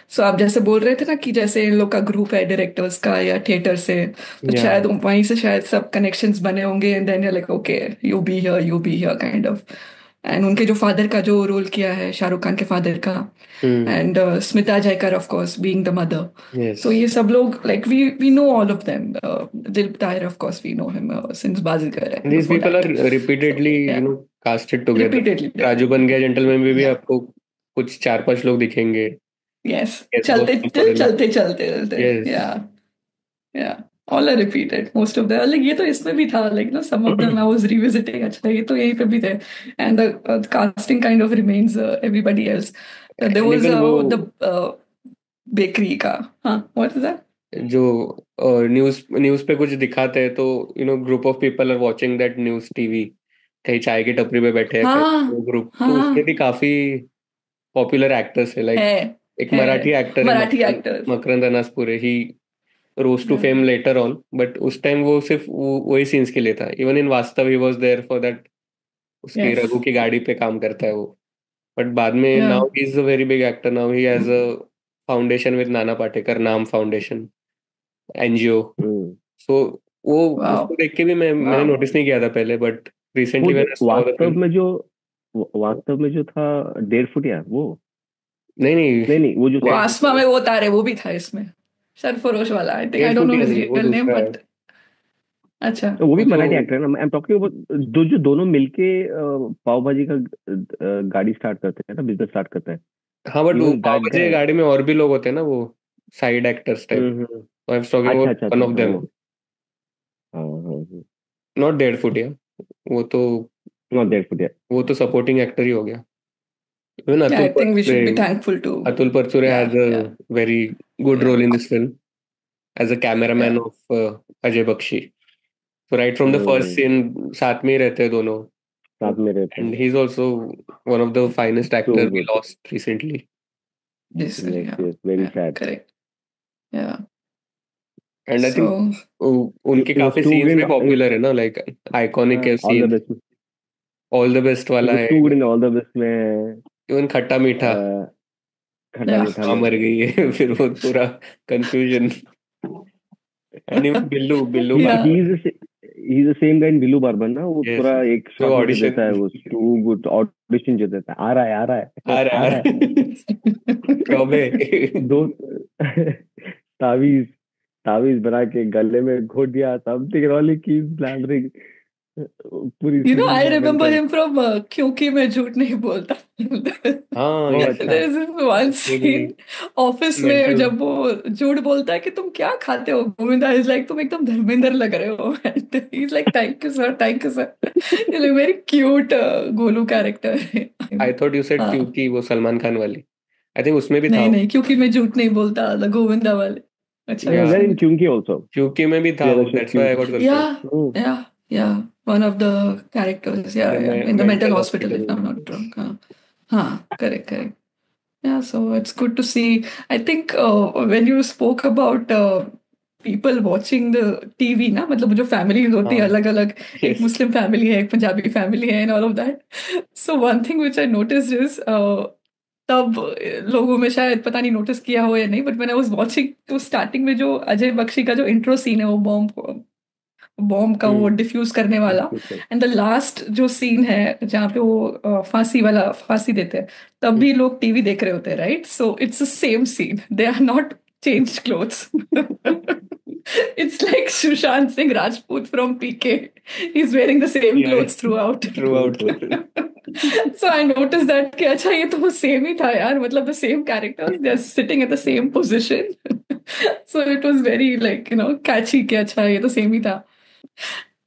S2: So आप जैसे बोल रहे थे ना कि जैसे इन लोग का ग्रुप है डायरेक्टर्स का या थिएटर से, तो
S3: Yeah.
S2: शायद वहीं से शायद सब कनेक्शंस बने होंगे, and then you're like, okay, you be here kind of. And उनके जो फादर का जो रोल किया है, शाहरुख खान के फादर का, and Smita Jaikar, of course, being the mother.
S3: Yes.
S2: So ये सब लोग, like we know all of them. Dilip Tahir, of course, we know him since Bazigar.
S3: These people are repeatedly, casted together.
S2: Repeatedly.
S3: Raju Ban Gaya gentleman में भी आपको कुछ 4-5 लोग दिखेंगे.
S2: Yes.
S3: Yes,
S2: चलते.
S3: Yes.
S2: Yeah. All are repeated. Most of them. Like ये तो इसमें भी था. Like no, some of them I was revisiting. अच्छा ये तो यहीं पे भी थे. And the casting kind of remains everybody else. There was the bakery का. What is that?
S3: जो न्यूज पे कुछ दिखाते हैं तो group of people are watching that news TV, कहीं चाय की टपरी पे बैठे हैं वो ग्रुप, तो उसमें भी काफी पॉपुलर एक्टर्स है. लाइक एक Marathi actor Makarand Anaspure, he rose to fame later on, but उस टाइम वो सिर्फ वही सीन्स के लिए था. Even in Vaastav he was there for that. उसकी रघु की गाड़ी पे काम करता है वो, बट बाद में now he is a very big actor. Now he has a foundation with Nana Patekar, नाम फाउंडेशन एनजीओ. सो वो उसको देख के भी मैंने नोटिस नहीं किया था पहले, बट रिसेंटली
S1: वास्तव में जो था 1.5 फुट या वो
S3: नहीं
S1: वो जो
S2: आसमा में वो तारे, वो भी था इसमें, सरफरोश वाला. I think, I don't know his real name, but अच्छा
S1: वो भी मराठी एक्टर है ना. आई एम टॉकिंग अबाउट जो दोनों मिलके पाव भाजी का गाड़ी स्टार्ट करते हैं ना, बिजनेस स्टार्ट करते हैं.
S3: हाँ, बट वो पाव भाजी गाड़ी में और भी लोग होते हैं ना, वो side actors type. I am talking about one of them. Not 1.5 foot या वो तो
S1: नॉट 1.5 फुट या वो
S3: तो सपोर्टिंग एक्टर ही हो गया.
S2: Even I think we should be thankful to
S3: Atul Parchure has a very good role in this film as a cameraman of Ajay Bakshi. So right from the first scene साथ में ही रहते हैं दोनों. And he's also one of the finest actors we lost recently.
S2: Yes,
S1: very sad.
S2: Correct. Yeah.
S3: And I think उनके काफी scenes भी popular है ना, like iconic scene. All the best वाला है.
S1: All the best में
S3: इवन खट्टा मीठा मर गई है, फिर वो पूरा confusion. And even Billu
S1: he is the same guy in Billu barber ना. वो पूरा एक ऑडिशन देता है, वो टू गुड ऑडिशन जो देता है. आ रहा है
S3: कब है
S1: दो तावीज बना के गले में घोट दिया. समथिंग रॉली की ब्लैंडरिंग.
S2: I remember him from क्योंकि मैं झूठ नहीं बोलता. There is one scene office में जब वो झूठ बोलता है कि तुम क्या खाते हो, गोविंदा इज लाइक तुम एकदम धर्मेंद्र लग रहे हो. He is like thank you sir. Very cute Golu character.
S3: I thought you said क्योंकि वो सलमान खान वाली. आई थिंक उसमें भी था.
S2: नहीं क्योंकि मैं झूठ नहीं बोलता, गोविंदा वाले. अच्छा,
S1: क्योंकि
S3: में भी था. That's why I got confused.
S2: Yeah, one of the characters, in the mental hospital, if I'm not wrong. Correct. Yeah, so it's good to see. I think when you spoke about people watching the TV, ना, मतलब जो families होती है अलग-अलग, एक मुस्लिम family है, एक Punjabi family है, and all of that. So one thing which I noticed is तब लोगों में शायद पता नहीं नोटिस किया हो या नहीं, but when I was watching, तो स्टार्टिंग में जो अजय बख्शी का जो इंट्रो सीन है, वो बॉम्ब का वो डिफ्यूज करने वाला, एंड द लास्ट जो सीन है जहाँ पे वो फांसी देते हैं, तब भी लोग टीवी देख रहे होते हैं, right? So it's the same scene, they are not changed clothes. It's like Sushant Singh Rajput from PK. He's wearing the same
S1: Yeah,
S2: clothes throughout.
S1: throughout.
S2: So I noticed that कि अच्छा ये तो वो same ही था यार, मतलब the same characters, they're sitting at the same position. So it was very like, catchy कि अच्छा ये तो same ही था.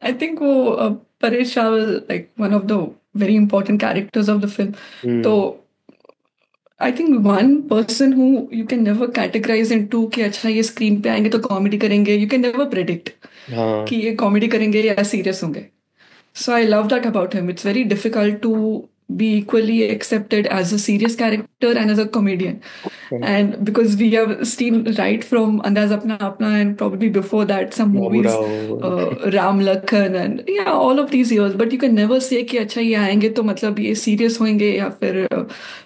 S2: I think वो Paresh Rawal, like one of the very important characters of the film. So I think one person who you can never categorize into कि अच्छा ये screen पे आएंगे तो comedy करेंगे, you can never predict
S1: हाँ
S2: कि ये comedy करेंगे या serious होंगे. So I love that about him. It's very difficult to be equally accepted as a serious character and as a comedian. And because we have seen right from Andaz Apna Apna and probably before that some movies,
S1: Baburao.
S2: Ram Lakhan and yeah, all of these years. But you can never say कि अच्छा ये आएंगे तो मतलब ये serious होंगे या फिर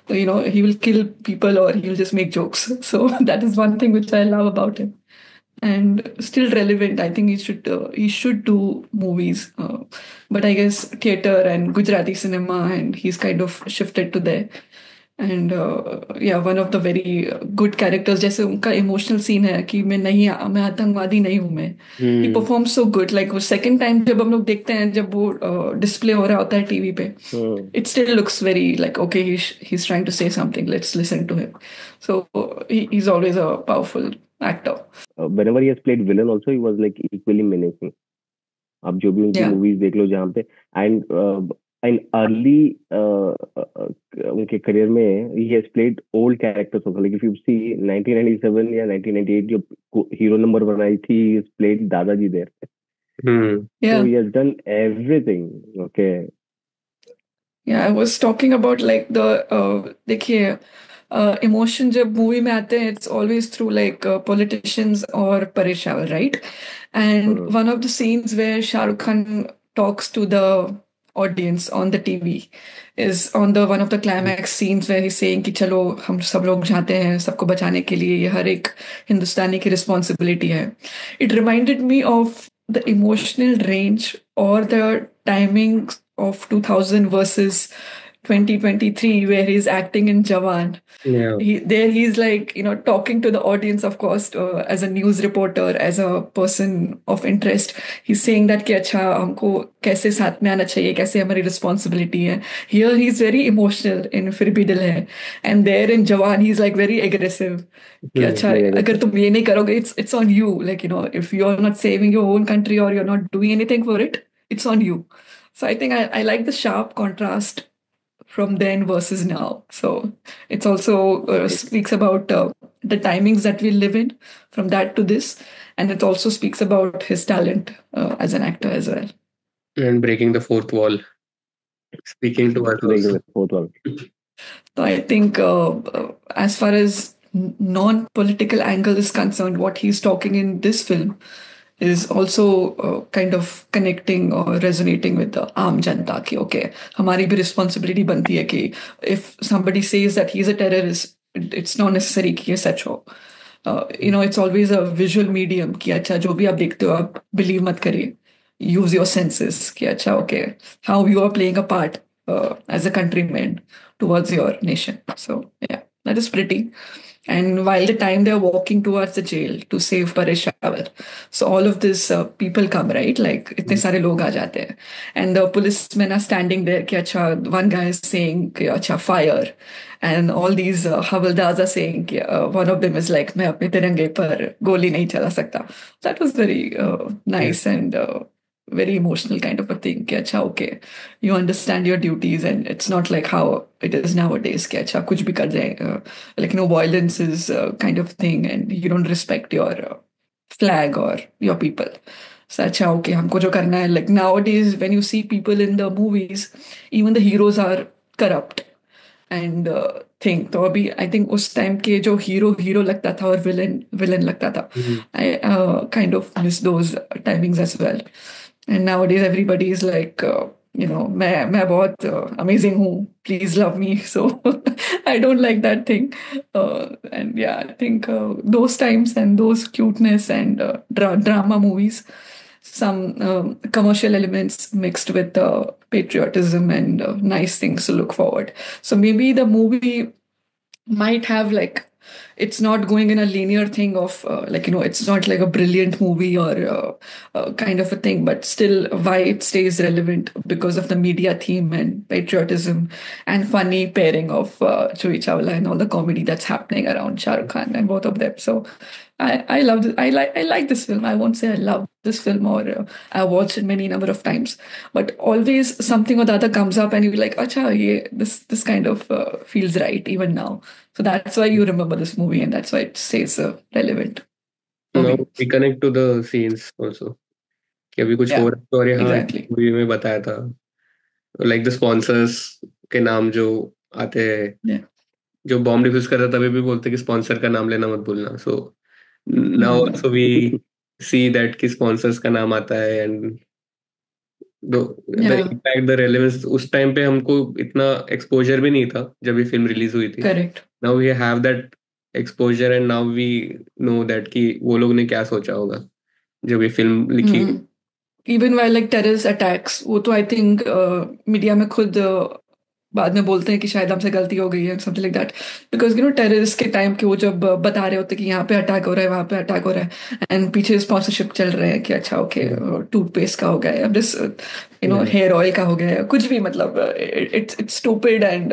S2: he will kill people or he will just make jokes. So that is one thing which I love about him. And still relevant. I think he should do movies, but I guess theater and Gujarati cinema, and he's kind of shifted to there. And yeah, one of the very good characters. जैसे उनका emotional scene है कि मैं आतंकवादी नहीं हूँ मैं. He performs so good. Like वो second time जब हम लोग देखते हैं जब वो display हो रहा होता है TV पे, it still looks very like okay he's trying to say something. Let's listen to him. So he's always a powerful actor.
S1: Whenever he has played villain also, he was like equally menacing. आप जो भी उनकी
S2: Yeah.
S1: Movies देख लो जहाँ पे and early उनके career में he has played old characters also. Like if you see 1997 या 1998 जो हीरो नंबर बनाई थी, he has played दादाजी there. So
S2: Yeah.
S1: he has done everything. Okay.
S2: Yeah, I was talking about like the देखिए emotion जब movie में आते हैं, it's always through like politicians or Paresh Rawal, right? And one of the scenes where Shah Rukh Khan talks to the audience on the TV is on the one of the climax scenes where he's saying कि चलो हम सब लोग जाते हैं सबको बचाने के लिए, ये हर एक हिंदुस्तानी की responsibility है. It reminded me of the emotional range or the timing of 2000 versus 2023 where he's acting in Jawan.
S3: Yeah.
S2: He's like talking to the audience, of course, as a news reporter, as a person of interest. He's saying that कि अच्छा हमको कैसे साथ में आना चाहिए, कैसे हमारी responsibility है. Here he's very emotional in फिर भी दिल है, and there in Jawan he's like very aggressive कि अच्छा अगर तुम ये नहीं करोगे it's on you, like if you're not saving your own country or you're not doing anything for it, it's on you. So I think I like the sharp contrast from then versus now. So it's also speaks about the timings that we live in from that to this. And it also speaks about his talent as an actor as well.
S3: And breaking the fourth wall. Speaking to us
S1: Breaking
S3: also.
S1: the fourth wall.
S2: So I think as far as non-political angle is concerned, what he's talking in this film is also kind of connecting or resonating with the आम जनता की okay हमारी भी responsibility बनती है कि if somebody says that he's a terrorist, it's not necessary कि ये सच हो. It's always a visual medium कि अच्छा जो भी आप देखते हो आप believe मत करिए. Use your senses कि अच्छा okay how you are playing a part as a countryman towards your nation. So yeah, that is pretty. And while the time they're walking towards the jail to save Paresh Rawal, so all of this people come, right? Like इतने सारे लोग आ जाते हैं, and the policemen are standing there कि अच्छा one guy is saying कि अच्छा fire, and all these havaldars are saying कि one of them is like मैं अपने तिरंगे पर गोली नहीं चला सकता. That was very nice and very emotional kind of a thing कि अच्छा okay you understand your duties and it's not like how it is nowadays कि अच्छा कुछ भी कर जाए like violence is kind of thing and you don't respect your flag or your people. So अच्छा okay हमको जो करना है, like nowadays when you see people in the movies, even the heroes are corrupt and thing. तो अभी I think उस time के जो hero लगता था और villain लगता था. I kind of miss those timings as well. And nowadays everybody is like मैं बहुत amazing हूँ, please love me. So I don't like that thing. And yeah, I think those times and those cuteness and drama movies, some commercial elements mixed with patriotism and nice things to look forward. So maybe the movie might have like it's not going in a linear thing of it's not like a brilliant movie or kind of a thing, but still why it stays relevant because of the media theme and patriotism and funny pairing of Joey Chawla and all the comedy that's happening around Shah Rukh Khan and both of them. So I love this. I like this film. I won't say I love this film or I watched it many number of times, but always something or the other comes up and you're like, "Acha, yeah, this kind of feels right even now." So that's why you remember this movie and that's why it stays relevant for
S3: Now
S2: me.
S3: we connect to the scenes also. कि अभी कुछ हो
S2: Yeah,
S3: रहा है तो अरे हाँ
S2: exactly.
S3: Movie में बताया था, लाइक द स्पॉन्सर्स के नाम जो आते हैं,
S2: Yeah.
S3: जो बॉम्ब डिफ्यूज कर रहा था तभी भी बोलते कि स्पॉन्सर का नाम लेना मत भूलना. So now
S2: Hmm.
S3: Also we see that कि स्पॉन्सर्स का नाम आता है. And the
S2: Yeah,
S3: impact, the relevance, उस टाइम पे हमको इतना एक्सपोजर भी नहीं था जब ये फिल्म रिलीज हुई थी.
S2: correct.
S3: Now we have that exposure and now we know that कि वो लोग ने क्या सोचा होगा जब ये फिल्म लिखी.
S2: Hmm. Even while like terrorist attacks, वो तो I think मीडिया में खुद बाद में बोलते हैं कि शायद हमसे गलती हो गई है something like that, because terrorist के टाइम के वो जब बता रहे होते कि यहाँ पे अटैक हो रहा है वहाँ पे अटैक हो रहा है एंड पीछे स्पॉन्सरशिप चल रहे हैं कि अच्छा ओके टूथपेस्ट का हो गया है, दिस हेयर ऑयल का हो गया है, कुछ भी मतलब it's stupid and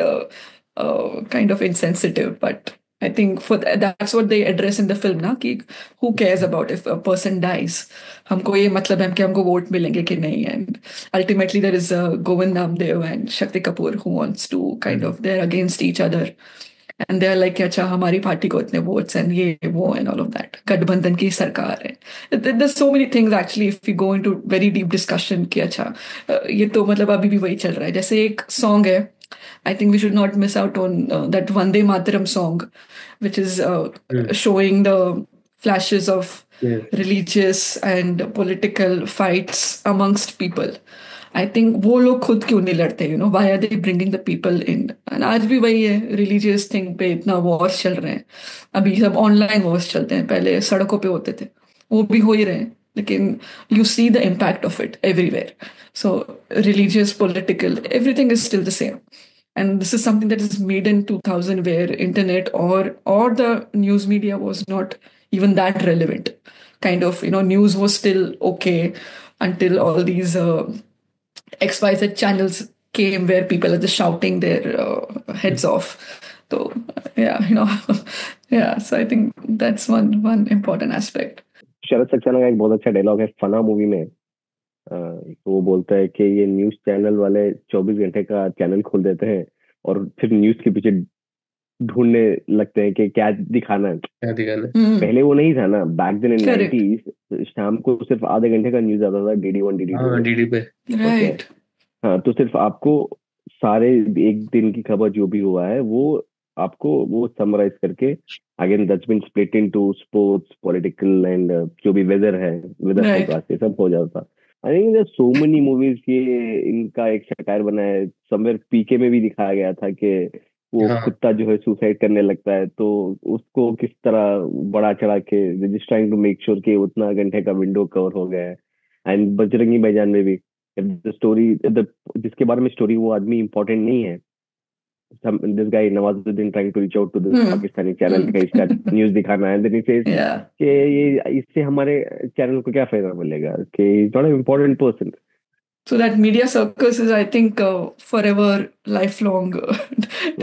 S2: kind of insensitive, but I think that's what they address in the film ना कि who cares about if a person dies, हमको ये मतलब है कि हमको वोट मिलेंगे कि नहीं. And ultimately there is Govind Namdev and Shakti Kapoor who wants to kind of they're against each other and they're like अच्छा हमारी पार्टी को इतने वोट्स and ये वो and all of that, गठबंधन की सरकार है. There's so many things actually if we go into very deep discussion कि अच्छा ये तो मतलब अभी भी वही चल रहा है. जैसे एक सॉन्ग है, I think we should not miss out on that Vande Mataram song, which is showing the flashes of
S3: Yes.
S2: religious and political fights amongst people. I think वो लोग खुद क्यों नहीं लड़ते, why are they bringing the people in? And आज भी वही है, religious thing पे इतना wars चल रहे हैं. अभी सब online wars चलते हैं, पहले सड़कों पे होते थे, वो भी हो ही रहे हैं, लेकिन you see the impact of it everywhere. So religious, political, everything is still the same. And this is something that is made in 2000 where internet or the news media was not even that relevant. Kind of, news was still okay until all these XYZ channels came where people are just shouting their heads off. So, yeah, yeah. So I think that's one important aspect.
S1: शरद सक्सेना का एक बहुत अच्छा dialogue है फना movie में. तो वो बोलता है कि ये न्यूज चैनल वाले 24 घंटे का चैनल खोल देते हैं और फिर न्यूज के पीछे ढूंढने लगते हैं कि क्या दिखाना है.
S3: क्या दिखाना.
S1: पहले वो नहीं था ना, बैक देन इन
S2: Correct.
S1: 90s शाम को सिर्फ आधे घंटे का न्यूज आता था DD1 DD2.
S3: हाँ डीडी पे.
S2: Right.
S1: हाँ, तो सिर्फ आपको सारे एक दिन की खबर जो भी हुआ है वो आपको वो समराइज करके again that's been split into sports, political and जो भी वेदर है, वेदर
S2: Right.
S1: फोरकास्ट, ये सब हो जाता. I think there so many movies ये इनका एक सटायर बना है. समवेयर पीके में भी दिखाया गया था कि वो
S3: हाँ.
S1: कुत्ता जो है सुसाइड करने लगता है तो उसको किस तरह बड़ा चढ़ा के just trying to make sure कि उतना घंटे का विंडो कवर हो गया है. एंड बजरंगी भाईजान में भी द स्टोरी जिसके बारे में स्टोरी वो आदमी इम्पोर्टेंट नहीं है. This guy Nawazuddin trying to reach out to this Pakistani channel कि इसका न्यूज दिखाना है, then he says
S2: Yeah.
S1: कि ये इससे हमारे चैनल को क्या फायदा मिलेगा कि he's not an important person.
S2: So that media circus is, I think, forever lifelong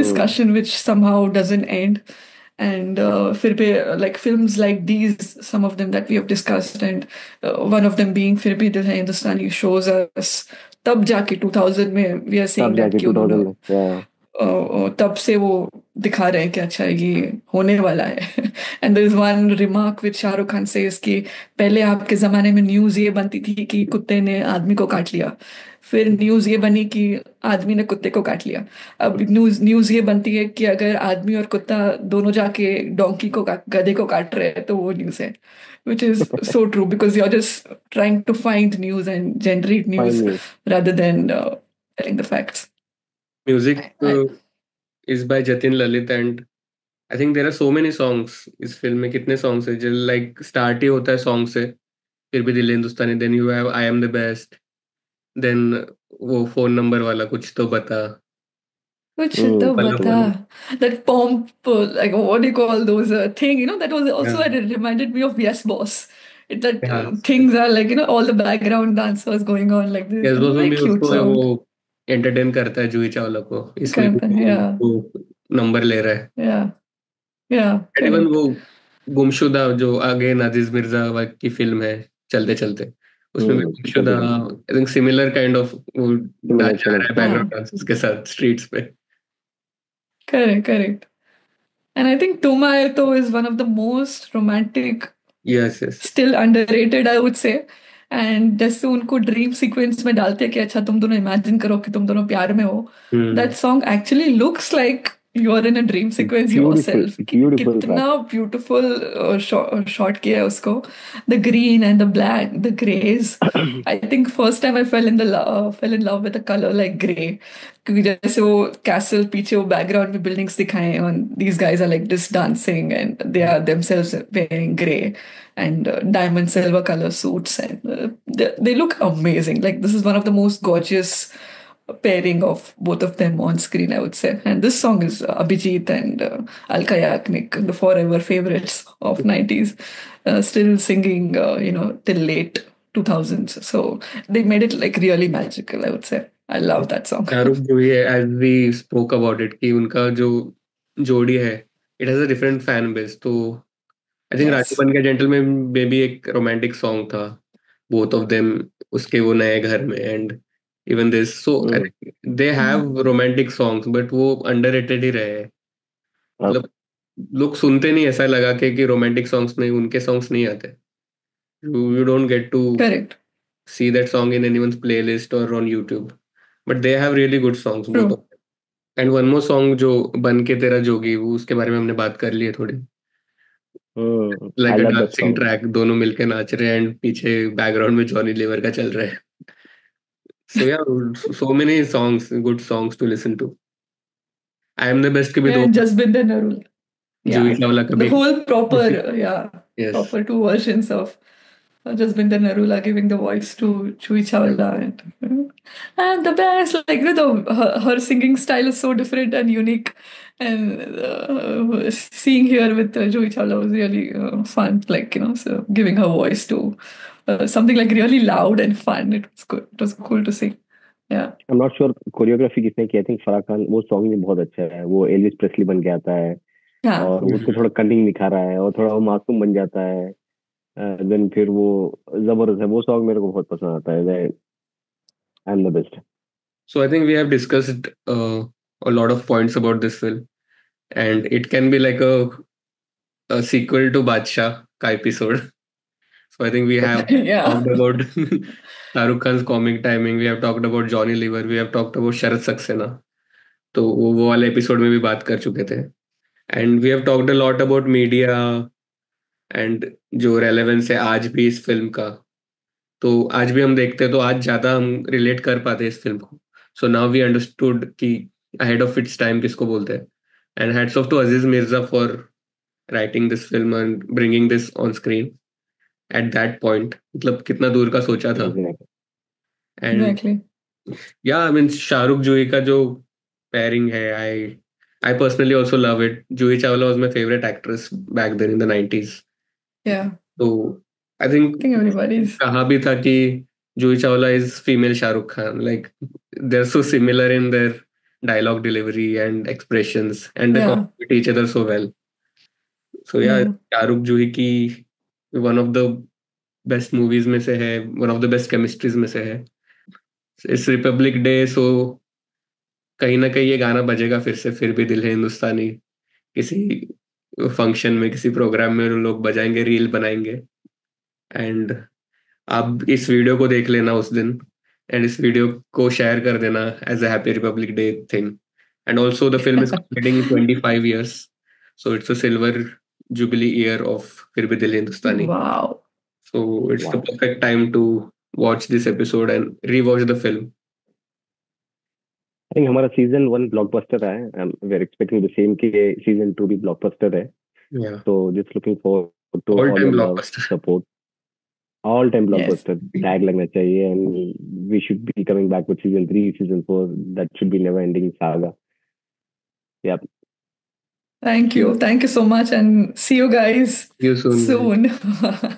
S2: discussion which somehow doesn't end. And फिर भी like films like these, some of them that we have discussed, and one of them being फिर भी दिल है हिंदुस्तानी shows us तब जाके 2000 में we are seeing
S1: तब
S2: that
S1: जाके
S2: कि उन्होंने
S1: 2000 yeah.
S2: तब से वो दिखा रहे हैं कि अच्छा ये होने वाला है. And there is one remark with Shahrukh Khan says कि पहले आपके जमाने में न्यूज ये बनती थी कि कुत्ते ने आदमी को काट लिया, फिर न्यूज ये बनी कि आदमी ने कुत्ते को काट लिया, अब न्यूज ये बनती है कि अगर आदमी और कुत्ता दोनों जाके डोंकी को गधे को काट रहे हैं तो वो न्यूज है, which is so true because you're just trying to find news and generate news
S1: Find news.
S2: rather than telling the facts.
S3: Music is by Jatin Lalit and I think there are so many songs. इस film में कितने songs है जो like start ही होता है song से, फिर भी दिल हिंदुस्तानी, then you have I am the best, then वो phone number वाला कुछ तो बता,
S2: कुछ तो
S3: पल्लव
S2: बता.
S3: Pallav
S2: That pomp, like what do you call those thing? That was also
S3: हाँ
S2: it reminded me of Yes Boss. That
S3: हाँ
S2: things are like all the background dancers going on like this.
S3: Yes boss में
S2: Very
S3: भी
S2: cute
S3: उसको है वो
S2: song.
S3: Entertain करता है जूही चावला को, इसमें भी
S2: Kind of, yeah,
S3: वो नंबर ले रहा है।
S2: yeah, yeah,
S3: and even
S2: correct.
S3: वो गुमशुदा जो आगे अजीज मिर्जा की फिल्म है चलते चलते, उसमें भी गुमशुदा
S1: चलते
S3: I think similar kind of वो
S1: सिमिलर
S3: जा रहा है बैकग्राउंड
S2: हाँ,
S3: डांसेस के साथ स्ट्रीट्स पे।
S2: correct, correct. And I think Tomato is one of the most romantic,
S3: yes yes
S2: still underrated, I would say. And जैसे उनको ड्रीम सीक्वेंस में डालते हैं कि अच्छा तुम दोनों इमेजिन करो कि तुम दोनों प्यार में हो.
S3: हम्म
S2: That song actually looks like you are in a dream sequence
S1: beautiful
S2: yourself.
S1: Beautiful
S2: कितना
S1: ट्रैक.
S2: beautiful shot किया है उसको. The green and the black, the grays. I think first time I fell in love with a color like grey. क्योंकि जैसे वो castle पीछे वो background में बिल्डिंग्स दिखाए हैं and these guys are like just dancing and they are themselves wearing grey and diamond silver color suits and they look amazing. Like this is one of the most gorgeous pairing of both of them on screen, I would say. And this song is Abhijit and Alka Yagnik, the forever favorites of 90s, still singing, till late 2000s. So they made it like really magical, I would say. I love that song.
S3: Shahrukh जो है as we spoke about it कि उनका जो जोड़ी है it has a different fan base. तो I think Raju
S2: Yes.
S3: बन Gaya gentleman में भी एक रोमांटिक सॉन्ग था बोथ ऑफ देम उसके वो नए घर में and even this so I think they have romantic songs but वो अंडररेटेड ही रहे हैं। मतलब लोग सुनते नहीं, ऐसा लगा कि रोमांटिक सॉन्ग्स में उनके सॉन्ग्स नहीं आते। You don't get to
S2: Correct.
S3: see that song in anyone's playlist or on YouTube. But they have really good songs, both of
S2: True.
S3: them. And one more song जो बन के तेरा जोगी, वो उसके बारे में हमने बात कर ली है थोड़ी।
S1: आई
S3: Like a
S1: love that
S3: dancing
S1: song.
S3: track, दोनों मिलके नाच रहे हैं and पीछे बैकग्राउंड में जॉनी लीवर का चल रहा है। So yeah, so many songs, good songs to listen to. I am the best के भी दो,
S2: And Jasbinder Narula.
S3: Juhi
S2: Yeah.
S3: Chawla का
S2: The
S3: भी।
S2: whole proper, yeah,
S3: Yes.
S2: proper two versions of Jasbinder Narula giving the voice to Chui Chawla. And the best, like, her singing style is so different and unique. And seeing here with Chui Chawla was really fun, like, so giving her voice to something like really loud and fun. It was good. It was cool to see. Yeah.
S1: I am not sure choreography किसने की. I think Farah Khan. वो song भी बहुत अच्छा है. वो Elvis Presley बन के आता है
S2: Yeah.
S1: और उसको थोड़ा कनिंग दिखा रहा है और थोड़ा वो मासूम बन जाता है. देन फिर वो जबरदस्त है. वो सॉन्ग मेरे को बहुत पसंद आता है. I am the best.
S3: So I think we have discussed a lot of points about this film, and it can be like a sequel to Badshah ka episode. So I think we have
S2: Yeah.
S3: talked about Shahrukh Khan's comic timing. We have talked about Johnny Lever. We have talked about Sharat Saxena. तो वो वाले episode में भी बात कर चुके थे. And we have talked a lot about media and जो रेलेवेंस है आज भी इस फिल्म का. तो आज भी हम देखते हैं तो आज ज्यादा हम रिलेट कर पाते हैं इस फिल्म को. सो नाउ वी अंडरस्टूड कि अहेड ऑफ इट्स टाइम किसको बोलते हैं. And hats off to Aziz Mirza for writing this film and bringing this on screen at that point. मतलब कितना दूर का सोचा था. And
S2: Exactly.
S3: या आई मीन शाहरुख जूही का जो पेयरिंग है, I personally also love it. Juhi Chawla was my favourite actress back then in the 90s.
S2: Yeah.
S3: तो आई
S2: I
S3: थिंक
S2: think everybody's.
S3: कहा भी था कि Juhi Chawla is female Shahrukh Khan. Like they are so similar in their dialogue delivery and expressions and they
S2: Yeah.
S3: Compliment each other so well. So या
S2: Yeah.
S3: Shahrukh Juhi की one of the best movies में से है, one of the best chemistries में से है. It's Republic day, सो कहीं ना कहीं ये गाना बजेगा फिर से, फिर भी दिल है हिंदुस्तानी. किसी फंक्शन में, किसी प्रोग्राम में लोग बजाएंगे, रील बनाएंगे. एंड आप इस वीडियो को देख लेना उस दिन एंड इस वीडियो को शेयर कर देना as a happy Republic Day thing. And also the film is completing 25 years, so it's a silver jubilee year of Phir Bhi Dil Hai Hindustani.
S2: Wow.
S3: So it's the
S1: Wow.
S3: Perfect time to watch this episode and rewatch the film.
S1: I think हमारा season 1 blockbuster है. We are expecting the same कि season 2 भी blockbuster है.
S3: Yeah.
S1: So just looking forward to
S3: All
S1: all
S3: time
S1: your love,
S3: blockbuster.
S1: support. All time
S2: Yes.
S1: blockbuster tag लगना चाहिए and we should be coming back with season 3, season 4. That should be never ending saga. Yeah.
S2: Thank you so much, and see you guys
S3: See you soon.
S2: soon.